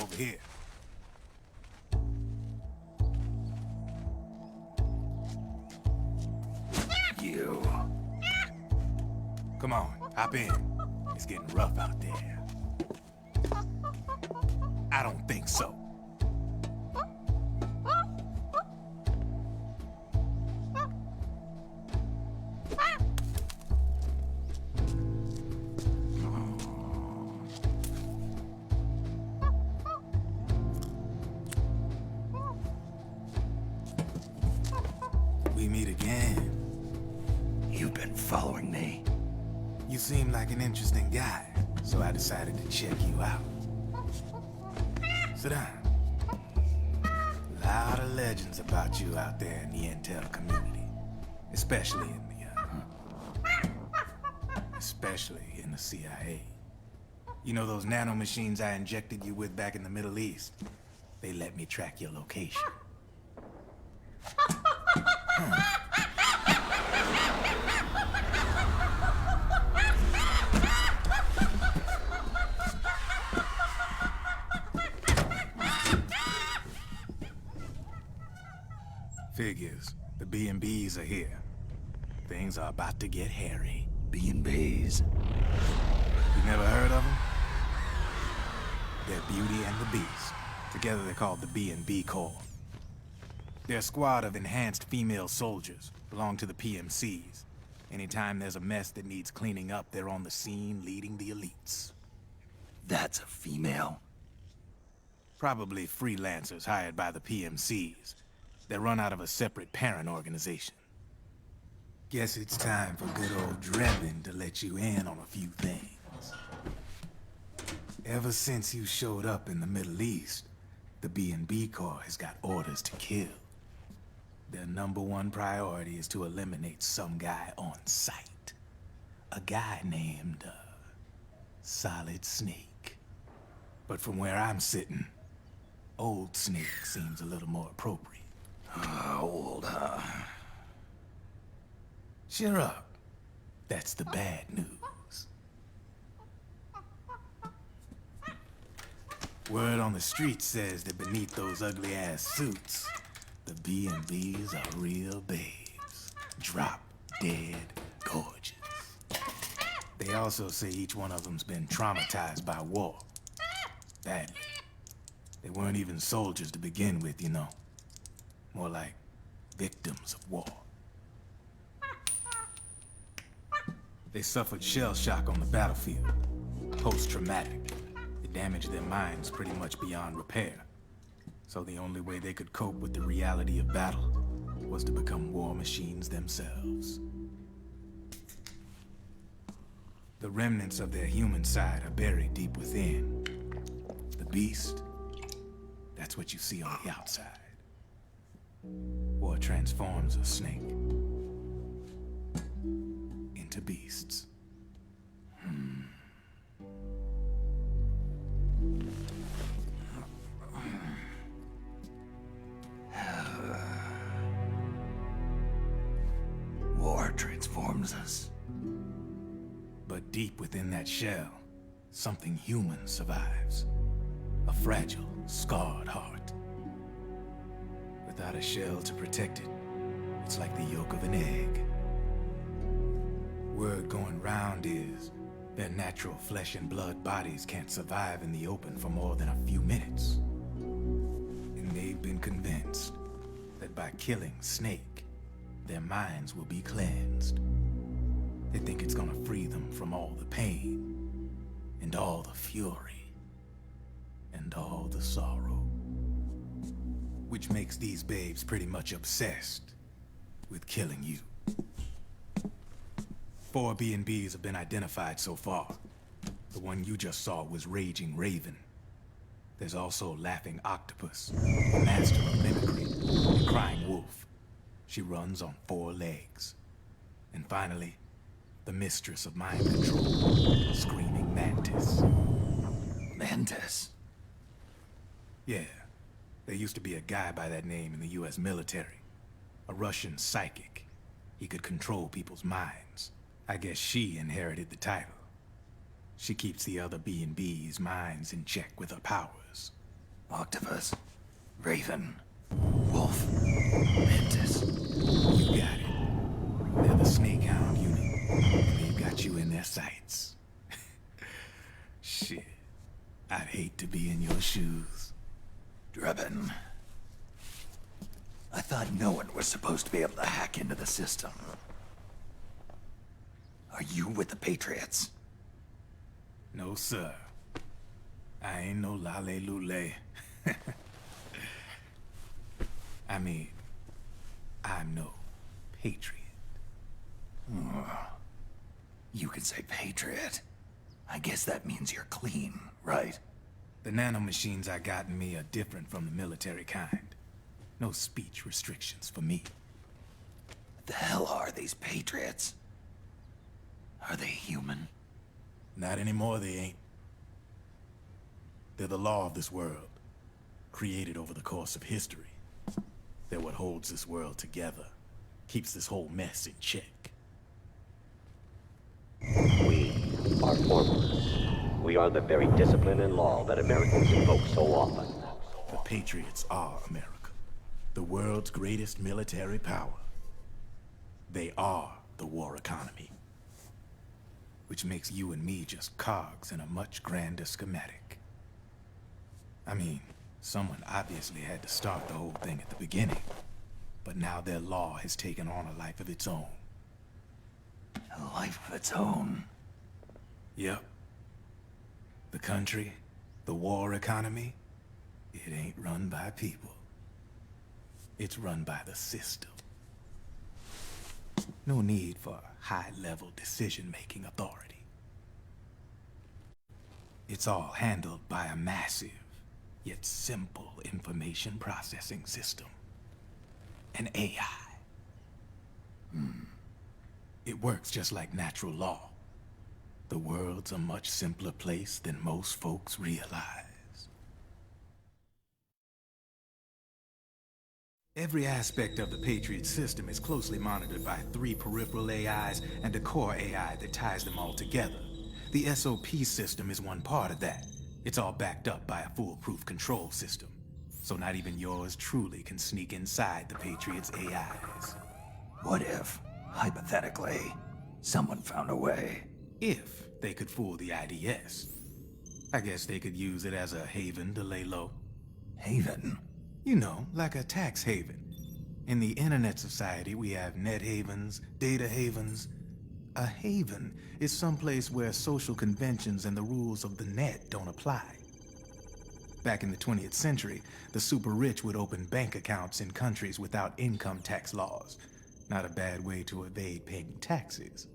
over here. You. Come on, hop in. It's getting rough out there. I don't think so. We meet again. You've been following me. You seem like an interesting guy, so I decided to check you out. Sit down. A lot of legends about you out there in the intel community, especially in the CIA. You know those nanomachines I injected you with back in the Middle East? They let me track your location. Figures. The B&Bs are here. Things are about to get hairy. B&Bs. You never heard of them? They're Beauty and the Beast. Together they're called the B&B Corps. They're a squad of enhanced female soldiers, belong to the PMCs. Anytime there's a mess that needs cleaning up, they're on the scene leading the elites. That's a female? Probably freelancers hired by the PMCs. They're run out of a separate parent organization. Guess it's time for good old Drebin to let you in on a few things. Ever since you showed up in the Middle East, the B&B Corps has got orders to kill. Their #1 priority is to eliminate some guy on sight. A guy named, Solid Snake. But from where I'm sitting, Old Snake seems a little more appropriate. Old, huh? Cheer up. That's the bad news. Word on the street says that beneath those ugly-ass suits, the B&Bs are real babes. Drop dead gorgeous. They also say each one of them's been traumatized by war. Badly. They weren't even soldiers to begin with, you know. More like victims of war. They suffered shell shock on the battlefield. post-traumatic. It damaged their minds pretty much beyond repair. So the only way they could cope with the reality of battle was to become war machines themselves. The remnants of their human side are buried deep within. The beast, that's what you see on the outside. War transforms a snake into beasts. War transforms us. But deep within that shell, something human survives. A fragile, scarred heart. Without a shell to protect it, it's like the yolk of an egg. Word going round is their natural flesh and blood bodies can't survive in the open for more than a few minutes. And they've been convinced that by killing Snake, their minds will be cleansed. They think it's gonna free them from all the pain, and all the fury, and all the sorrow. Which makes these babes pretty much obsessed with killing you. 4 B&Bs have been identified so far. The one you just saw was Raging Raven. There's also Laughing Octopus, the master of mimicry, and Crying Wolf. She runs on 4 legs. And finally, the mistress of mind control, Screaming Mantis. Mantis? Yeah. There used to be a guy by that name in the US military. A Russian psychic. He could control people's minds. I guess she inherited the title. She keeps the other B&B's minds in check with her powers. Octopus, Raven, Wolf, Mantis. You got it. They're the Snakehound unit. And they've got you in their sights. Shit. I'd hate to be in your shoes. Drebin. I thought no one was supposed to be able to hack into the system. Are you with the Patriots? No, sir. I ain't no lale-lule. I mean, I'm no patriot. You can say patriot. I guess that means you're clean, right? The nanomachines I got in me are different from the military kind. No speech restrictions for me. What the hell are these Patriots? Are they human? Not anymore, they ain't. They're the law of this world, created over the course of history. They're what holds this world together, keeps this whole mess in check. We are formalists. We are the very discipline and law that Americans invoke so often. The Patriots are America, the world's greatest military power. They are the war economy. Which makes you and me just cogs in a much grander schematic. I mean, someone obviously had to start the whole thing at the beginning. But now their law has taken on a life of its own. A life of its own? Yep. The country, the war economy, it ain't run by people. It's run by the system. No need for high-level decision-making authority. It's all handled by a massive, yet simple information processing system. An AI. It works just like natural law. The world's a much simpler place than most folks realize. Every aspect of the Patriot system is closely monitored by 3 peripheral AIs and a core AI that ties them all together. The SOP system is one part of that. It's all backed up by a foolproof control system. So not even yours truly can sneak inside the Patriots' AIs. What if, hypothetically, someone found a way? If they could fool the IDS. I guess they could use it as a haven to lay low. Haven? You know, like a tax haven. In the internet society, we have net havens, data havens. A haven is someplace where social conventions and the rules of the net don't apply. Back in the 20th century, the super rich would open bank accounts in countries without income tax laws. Not a bad way to evade paying taxes.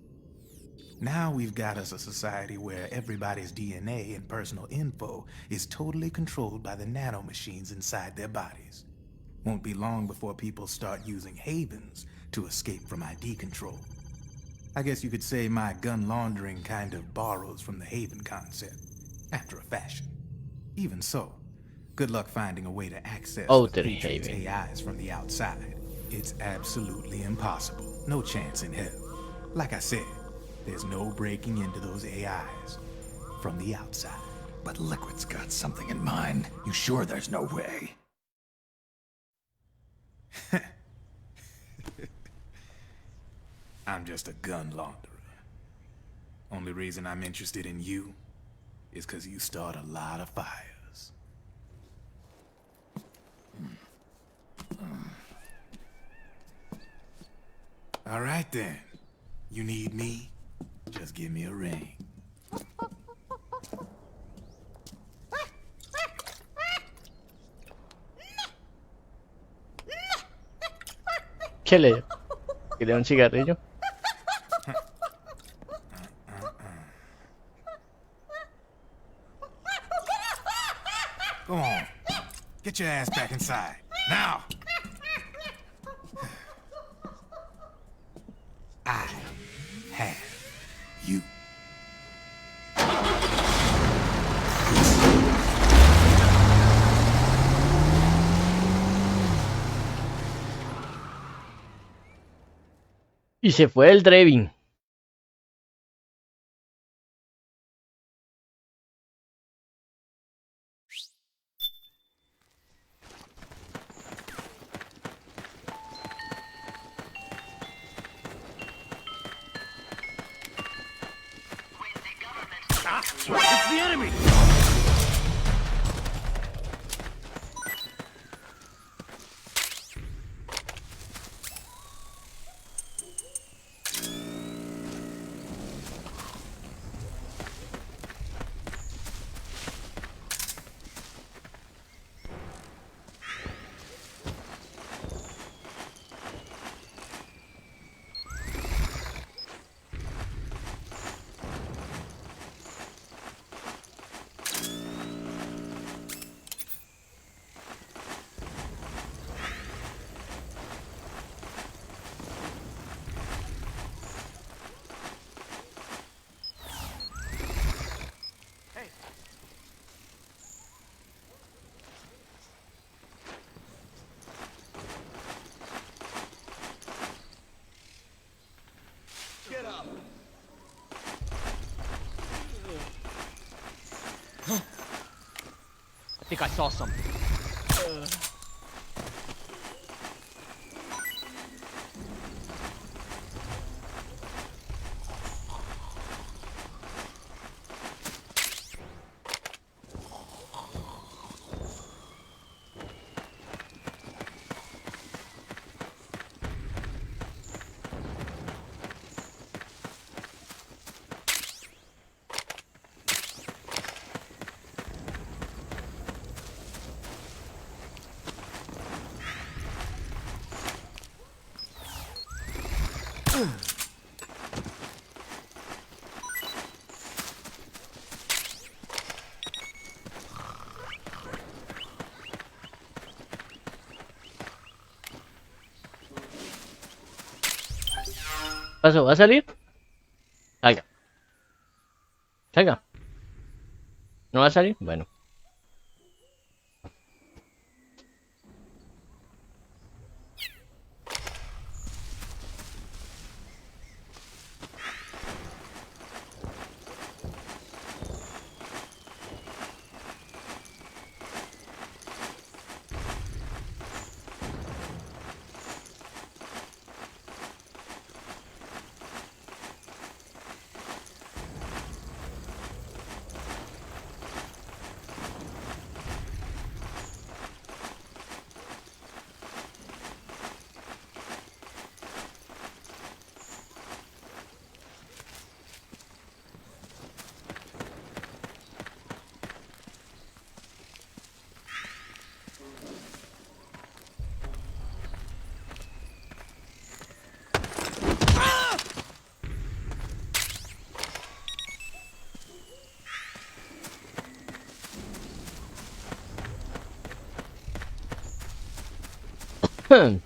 Now we've got us a society where everybody's DNA and personal info is totally controlled by the nanomachines inside their bodies. Won't be long before people start using havens to escape from ID control. I guess you could say my gun laundering kind of borrows from the haven concept, after a fashion. Even so, good luck finding a way to access the Outer Patriots' Haven. AIs from the outside. It's absolutely impossible. No chance in hell. Like I said, there's no breaking into those AIs from the outside. But Liquid's got something in mind. You sure there's no way? I'm just a gun launderer. Only reason I'm interested in you is because you start a lot of fires. All right then. You need me? Just give me a ring. ¿Qué le da un cigarrillo? Go on. Get your ass back inside. Now! I have you. Y se fue el Drevin. It's the enemy! Get up! I think I saw something. ¿Pasó? ¿Va a salir? Salga. Salga. ¿No va a salir? Bueno. Vamos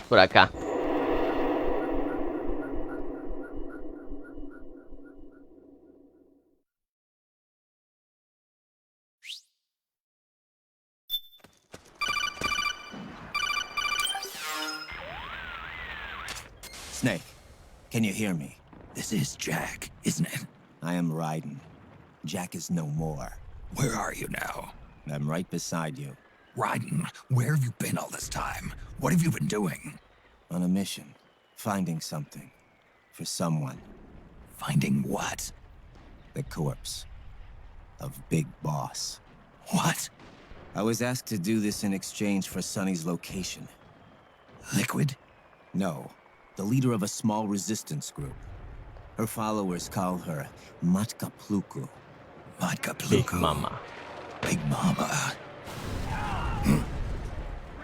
por acá. Snake, can you hear me? This is Jack, isn't it? I am Raiden. Jack is no more. Where are you now? I'm right beside you. Raiden, where have you been all this time? What have you been doing? On a mission. Finding something. For someone. Finding what? The corpse. Of Big Boss. What? I was asked to do this in exchange for Sonny's location. Liquid? No. The leader of a small resistance group. Her followers call her Matka Pluku. Matka Pluku? Big Mama. Big Mama.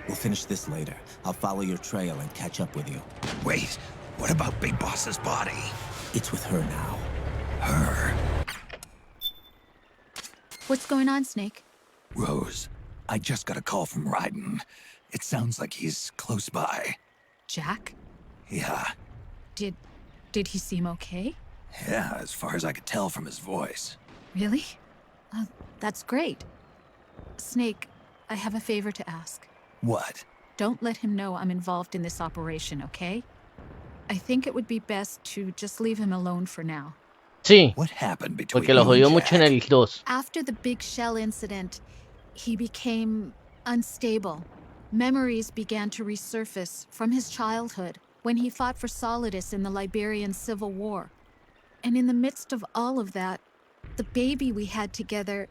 We'll finish this later. I'll follow your trail and catch up with you. Wait, what about Big Boss's body? It's with her now. Her? What's going on, Snake? Rose, I just got a call from Raiden. It sounds like he's close by. Jack? Yeah. Did he seem okay? Yeah, as far as I could tell from his voice. Really? That's great. Snake, I have a favor to ask. What? Don't let him know I'm involved in this operation, okay? I think it would be best to just leave him alone for now. Sí. What happened between Porque lo you and jodió mucho en el 2. After the big shell incident, he became unstable. Memories began to resurface from his childhood when he fought for Solidus in the Liberian Civil War. And in the midst of all of that, the baby we had together,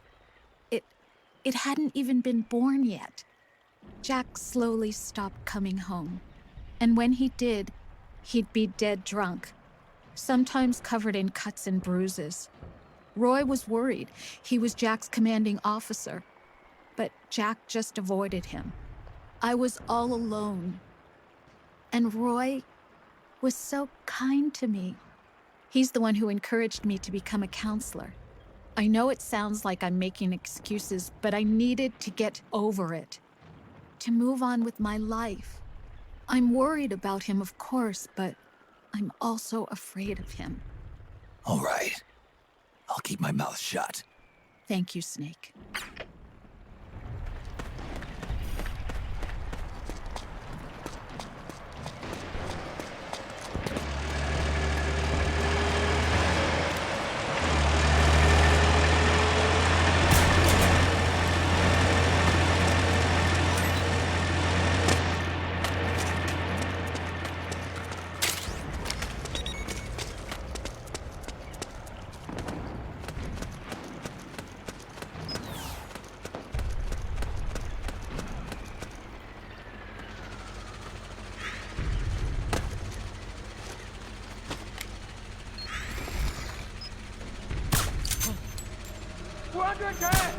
it hadn't even been born yet. Jack slowly stopped coming home. And when he did, he'd be dead drunk, sometimes covered in cuts and bruises. Roy was worried. He was Jack's commanding officer. But Jack just avoided him. I was all alone. And Roy was so kind to me. He's the one who encouraged me to become a counselor. I know it sounds like I'm making excuses, but I needed to get over it. To move on with my life. I'm worried about him, of course, but I'm also afraid of him. All right. I'll keep my mouth shut. Thank you, Snake. We're under attack!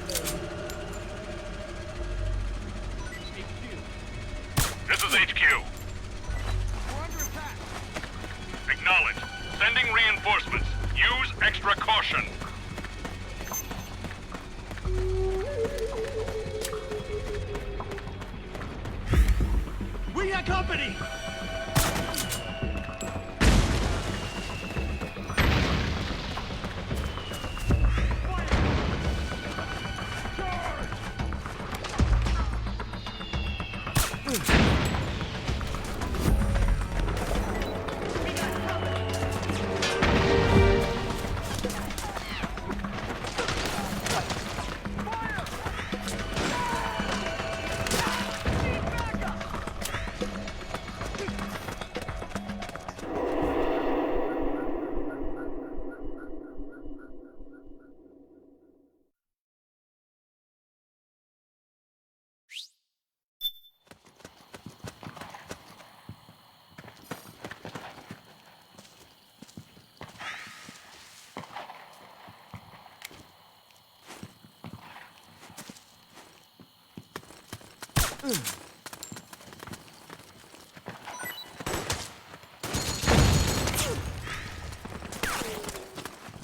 This is HQ. We're under attack! Acknowledged. Sending reinforcements. Use extra caution. We got company!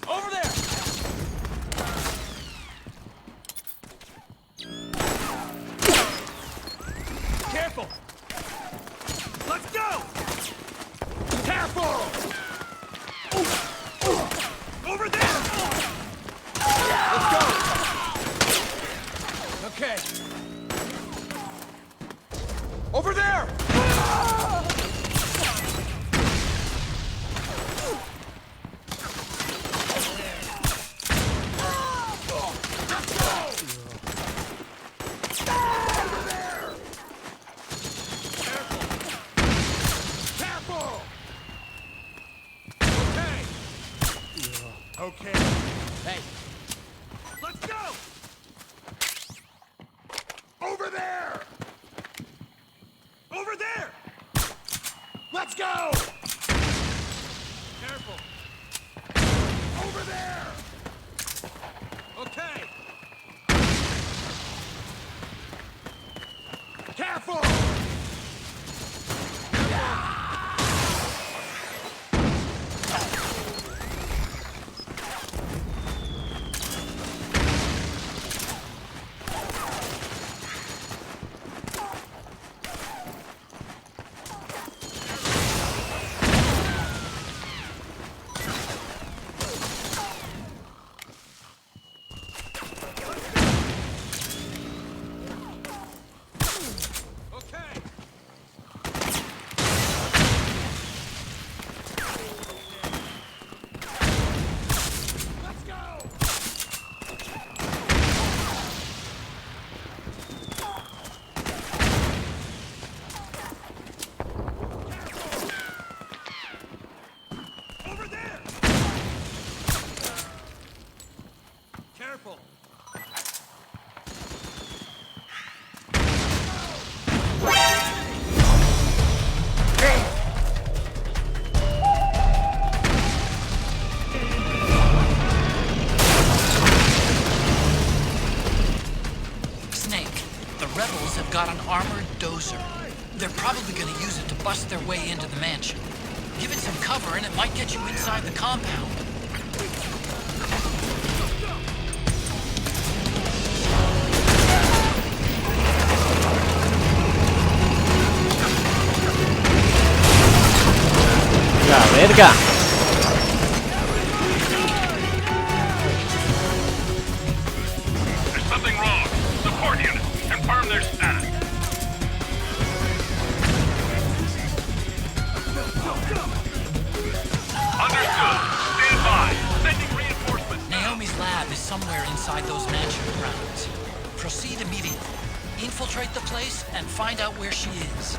Over there! Okay. Hey. Let's go! Over there! Over there! Let's go! Careful! Over there! Okay! Careful! Careful! Snake, the rebels have got an armored dozer. They're probably gonna use it to bust their way into the mansion. Give it some cover and it might get you inside the compound. La verga. There's something wrong. Support units, confirm their status. Understood. Stand by. Sending reinforcements. Naomi's lab is somewhere inside those mansion grounds. Proceed immediately. Infiltrate the place and find out where she is.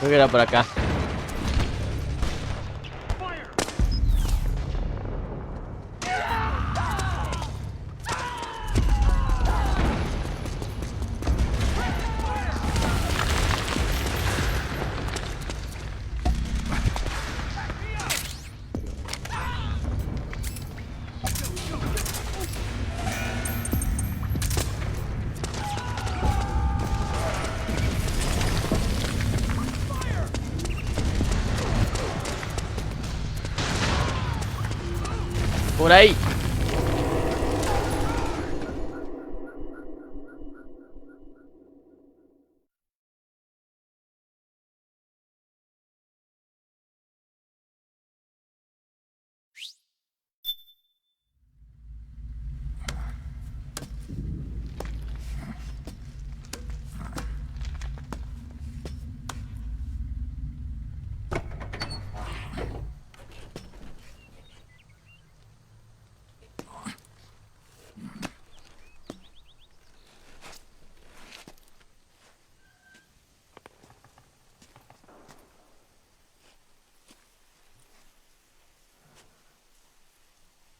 Creo que era por acá. Por ahí.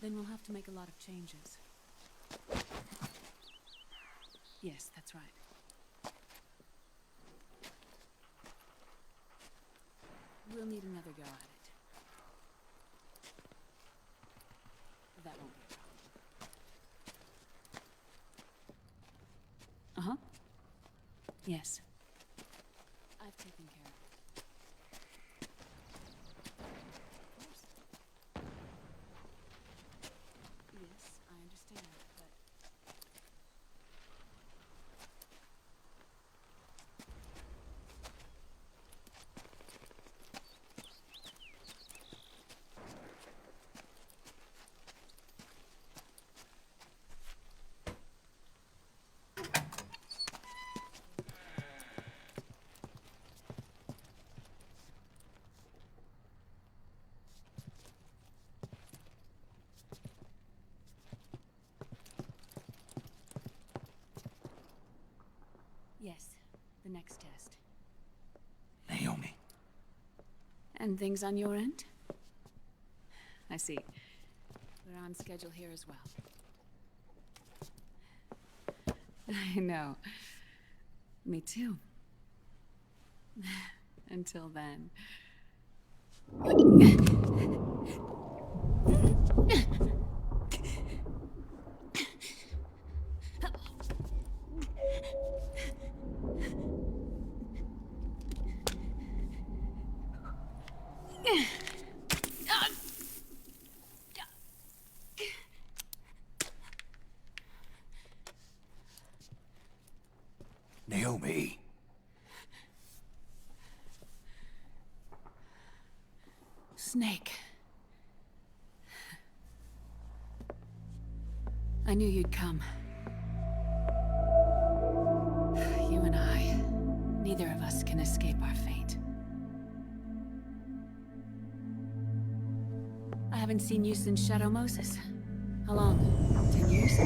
Then we'll have to make a lot of changes. Yes, that's right. We'll need another go at it. That won't be a problem. Uh-huh. Yes. I've taken care of it. Yes, I understand, but... Yes, the next test. Naomi. And things on your end? I see. We're on schedule here as well. I know. Me too. Until then. Naomi. Snake. I knew you'd come. You and I, neither of us can escape our fate. I haven't seen you since Shadow Moses. How long? 10 years?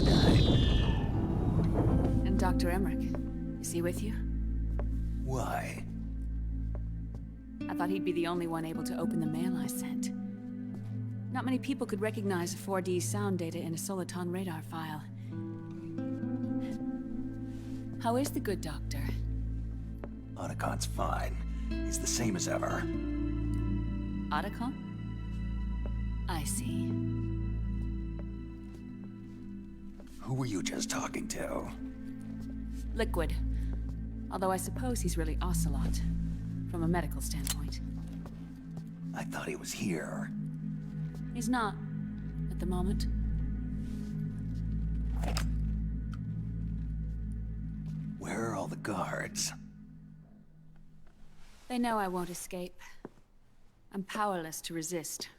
9. And Dr. Emmerich, is he with you? Why? I thought he'd be the only one able to open the mail I sent. Not many people could recognize 4D sound data in a Soliton radar file. How is the good doctor? Otacon's fine. He's the same as ever. Otacon? I see. Who were you just talking to? Liquid. Although I suppose he's really Ocelot, from a medical standpoint. I thought he was here. He's not, at the moment. Where are all the guards? They know I won't escape. I'm powerless to resist.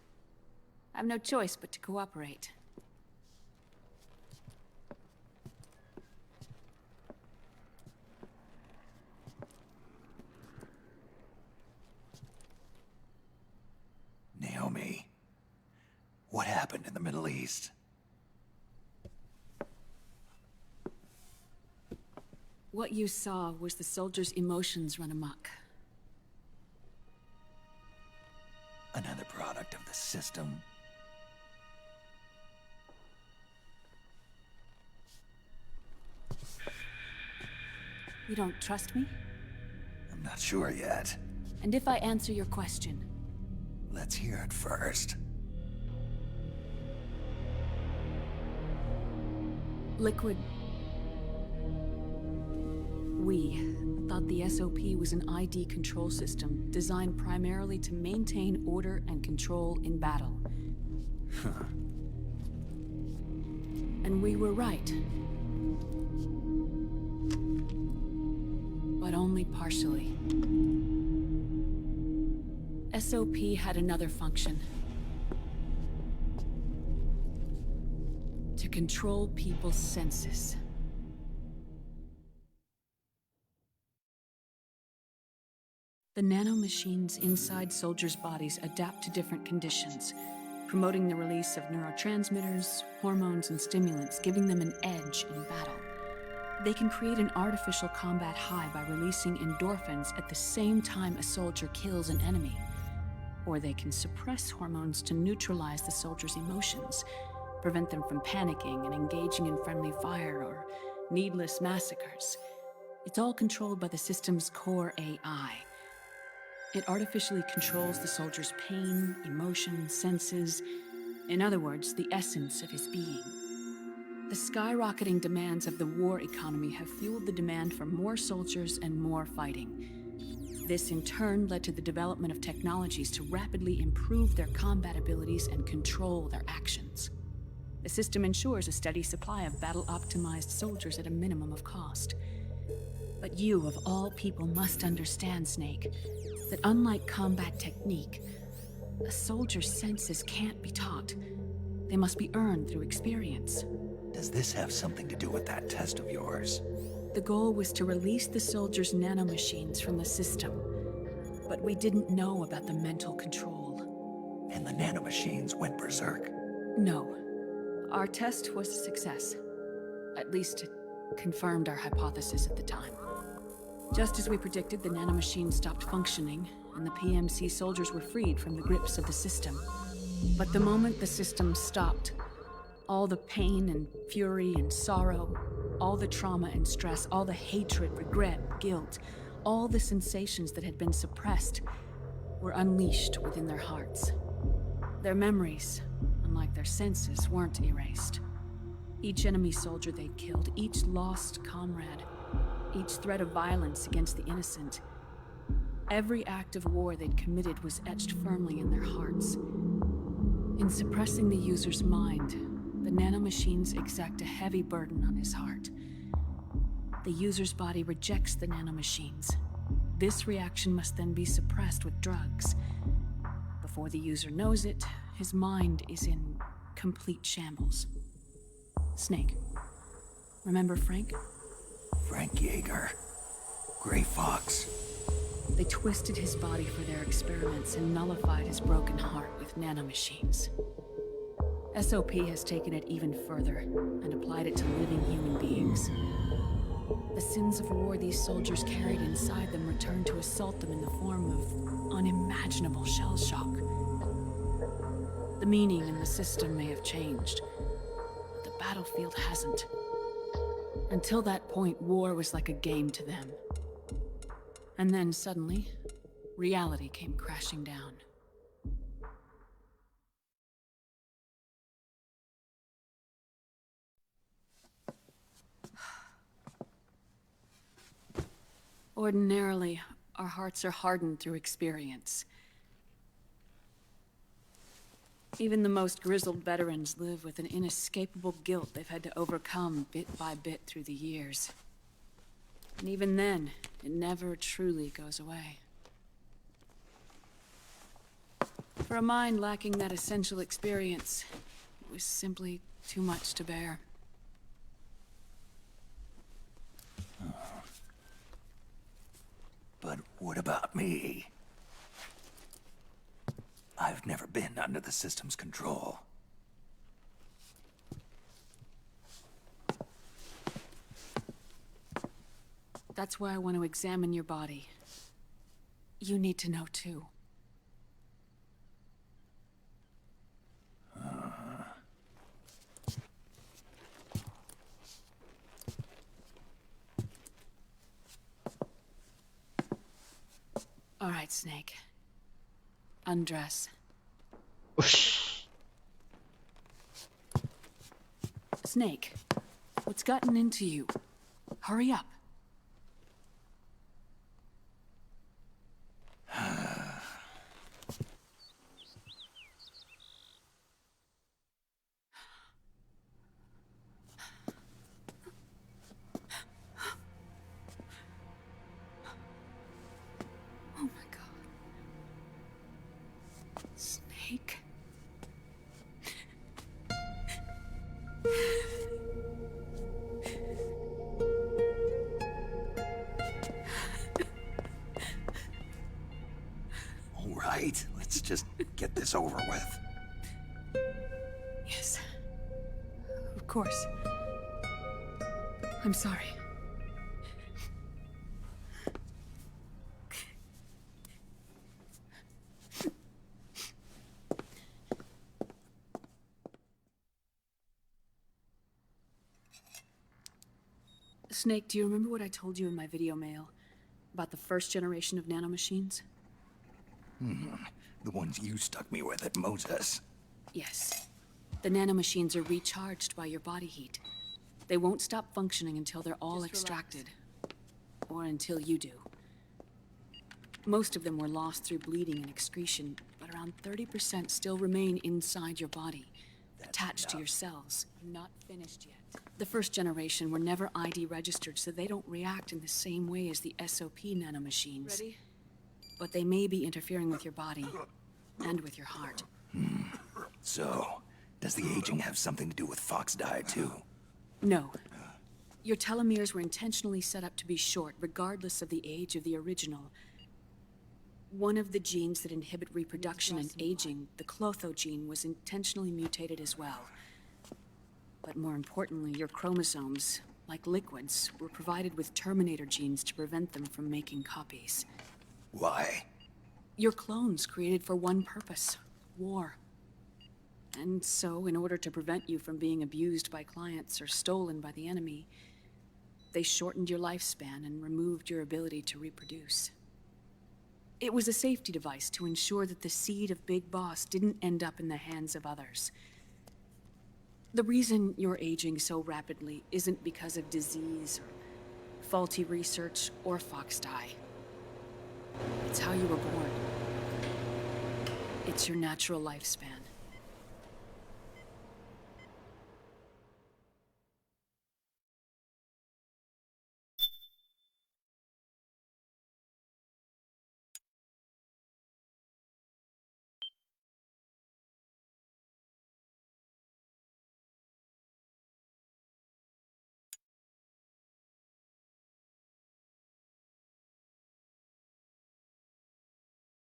I have no choice but to cooperate. Naomi. What happened in the Middle East? What you saw was the soldiers' emotions run amok. Another product of the system. You don't trust me? I'm not sure yet. And if I answer your question? Let's hear it first. Liquid... We thought the SOP was an ID control system designed primarily to maintain order and control in battle. And we were right. But only partially. SOP had another function. To control people's senses. The nanomachines inside soldiers' bodies adapt to different conditions, promoting the release of neurotransmitters, hormones, and stimulants, giving them an edge in battle. They can create an artificial combat high by releasing endorphins at the same time a soldier kills an enemy. Or they can suppress hormones to neutralize the soldier's emotions, prevent them from panicking and engaging in friendly fire or needless massacres. It's all controlled by the system's core AI. It artificially controls the soldier's pain, emotion, senses, in other words, the essence of his being. The skyrocketing demands of the war economy have fueled the demand for more soldiers and more fighting. This in turn led to the development of technologies to rapidly improve their combat abilities and control their actions. The system ensures a steady supply of battle-optimized soldiers at a minimum of cost. But you, of all people, must understand, Snake, that unlike combat technique, a soldier's senses can't be taught. They must be earned through experience. Does this have something to do with that test of yours? The goal was to release the soldiers' nanomachines from the system, but we didn't know about the mental control. And the nanomachines went berserk? No. Our test was a success. At least it confirmed our hypothesis at the time. Just as we predicted, the nanomachines stopped functioning, and the PMC soldiers were freed from the grips of the system. But the moment the system stopped, all the pain and fury and sorrow, all the trauma and stress, all the hatred, regret, guilt, all the sensations that had been suppressed were unleashed within their hearts. Their memories, unlike their senses, weren't erased. Each enemy soldier they'd killed, each lost comrade, each threat of violence against the innocent, every act of war they'd committed was etched firmly in their hearts. In suppressing the user's mind, the nanomachines exact a heavy burden on his heart. The user's body rejects the nanomachines. This reaction must then be suppressed with drugs. Before the user knows it, his mind is in complete shambles. Snake, remember Frank? Frank Yeager. Gray Fox. They twisted his body for their experiments and nullified his broken heart with nanomachines. SOP has taken it even further and applied it to living human beings. The sins of war these soldiers carried inside them returned to assault them in the form of unimaginable shell shock. The meaning in the system may have changed, but the battlefield hasn't. Until that point, war was like a game to them. And then suddenly, reality came crashing down. Ordinarily, our hearts are hardened through experience. Even the most grizzled veterans live with an inescapable guilt they've had to overcome bit by bit through the years. And even then, it never truly goes away. For a mind lacking that essential experience, it was simply too much to bear. But what about me? I've never been under the system's control. That's why I want to examine your body. You need to know too. All right, Snake. Undress. Snake, what's gotten into you? Hurry up. Oh my God. Snake. All right, let's just get this over with. Yes. Of course. I'm sorry. Snake, do you remember what I told you in my video mail about the first generation of nanomachines? The ones you stuck me with at Moses. Yes. The nanomachines are recharged by your body heat. They won't stop functioning until they're all extracted. Or until you do. Most of them were lost through bleeding and excretion, but around 30% still remain inside your body, attached to your cells. I'm not finished yet. The first generation were never ID registered, so they don't react in the same way as the SOP nanomachines. Ready? But they may be interfering with your body, and with your heart. So, does the aging have something to do with Fox die too? No. Your telomeres were intentionally set up to be short, regardless of the age of the original. One of the genes that inhibit reproduction and aging, the Clotho gene, was intentionally mutated as well. But more importantly, your chromosomes, like liquids, were provided with Terminator genes to prevent them from making copies. Why? Your clones created for one purpose: war. And so, in order to prevent you from being abused by clients or stolen by the enemy, they shortened your lifespan and removed your ability to reproduce. It was a safety device to ensure that the seed of Big Boss didn't end up in the hands of others. The reason you're aging so rapidly isn't because of disease or faulty research or Fox die. It's how you were born. It's your natural lifespan.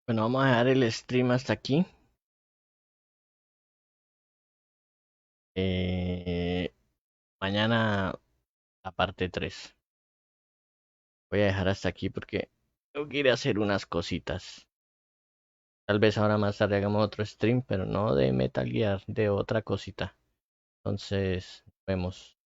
Bueno, vamos a dejar el stream hasta aquí. Mañana la parte 3. Voy a dejar hasta aquí porque tengo que ir a hacer unas cositas. Tal vez ahora más tarde hagamos otro stream, pero no de Metal Gear, de otra cosita. Entonces, nos vemos.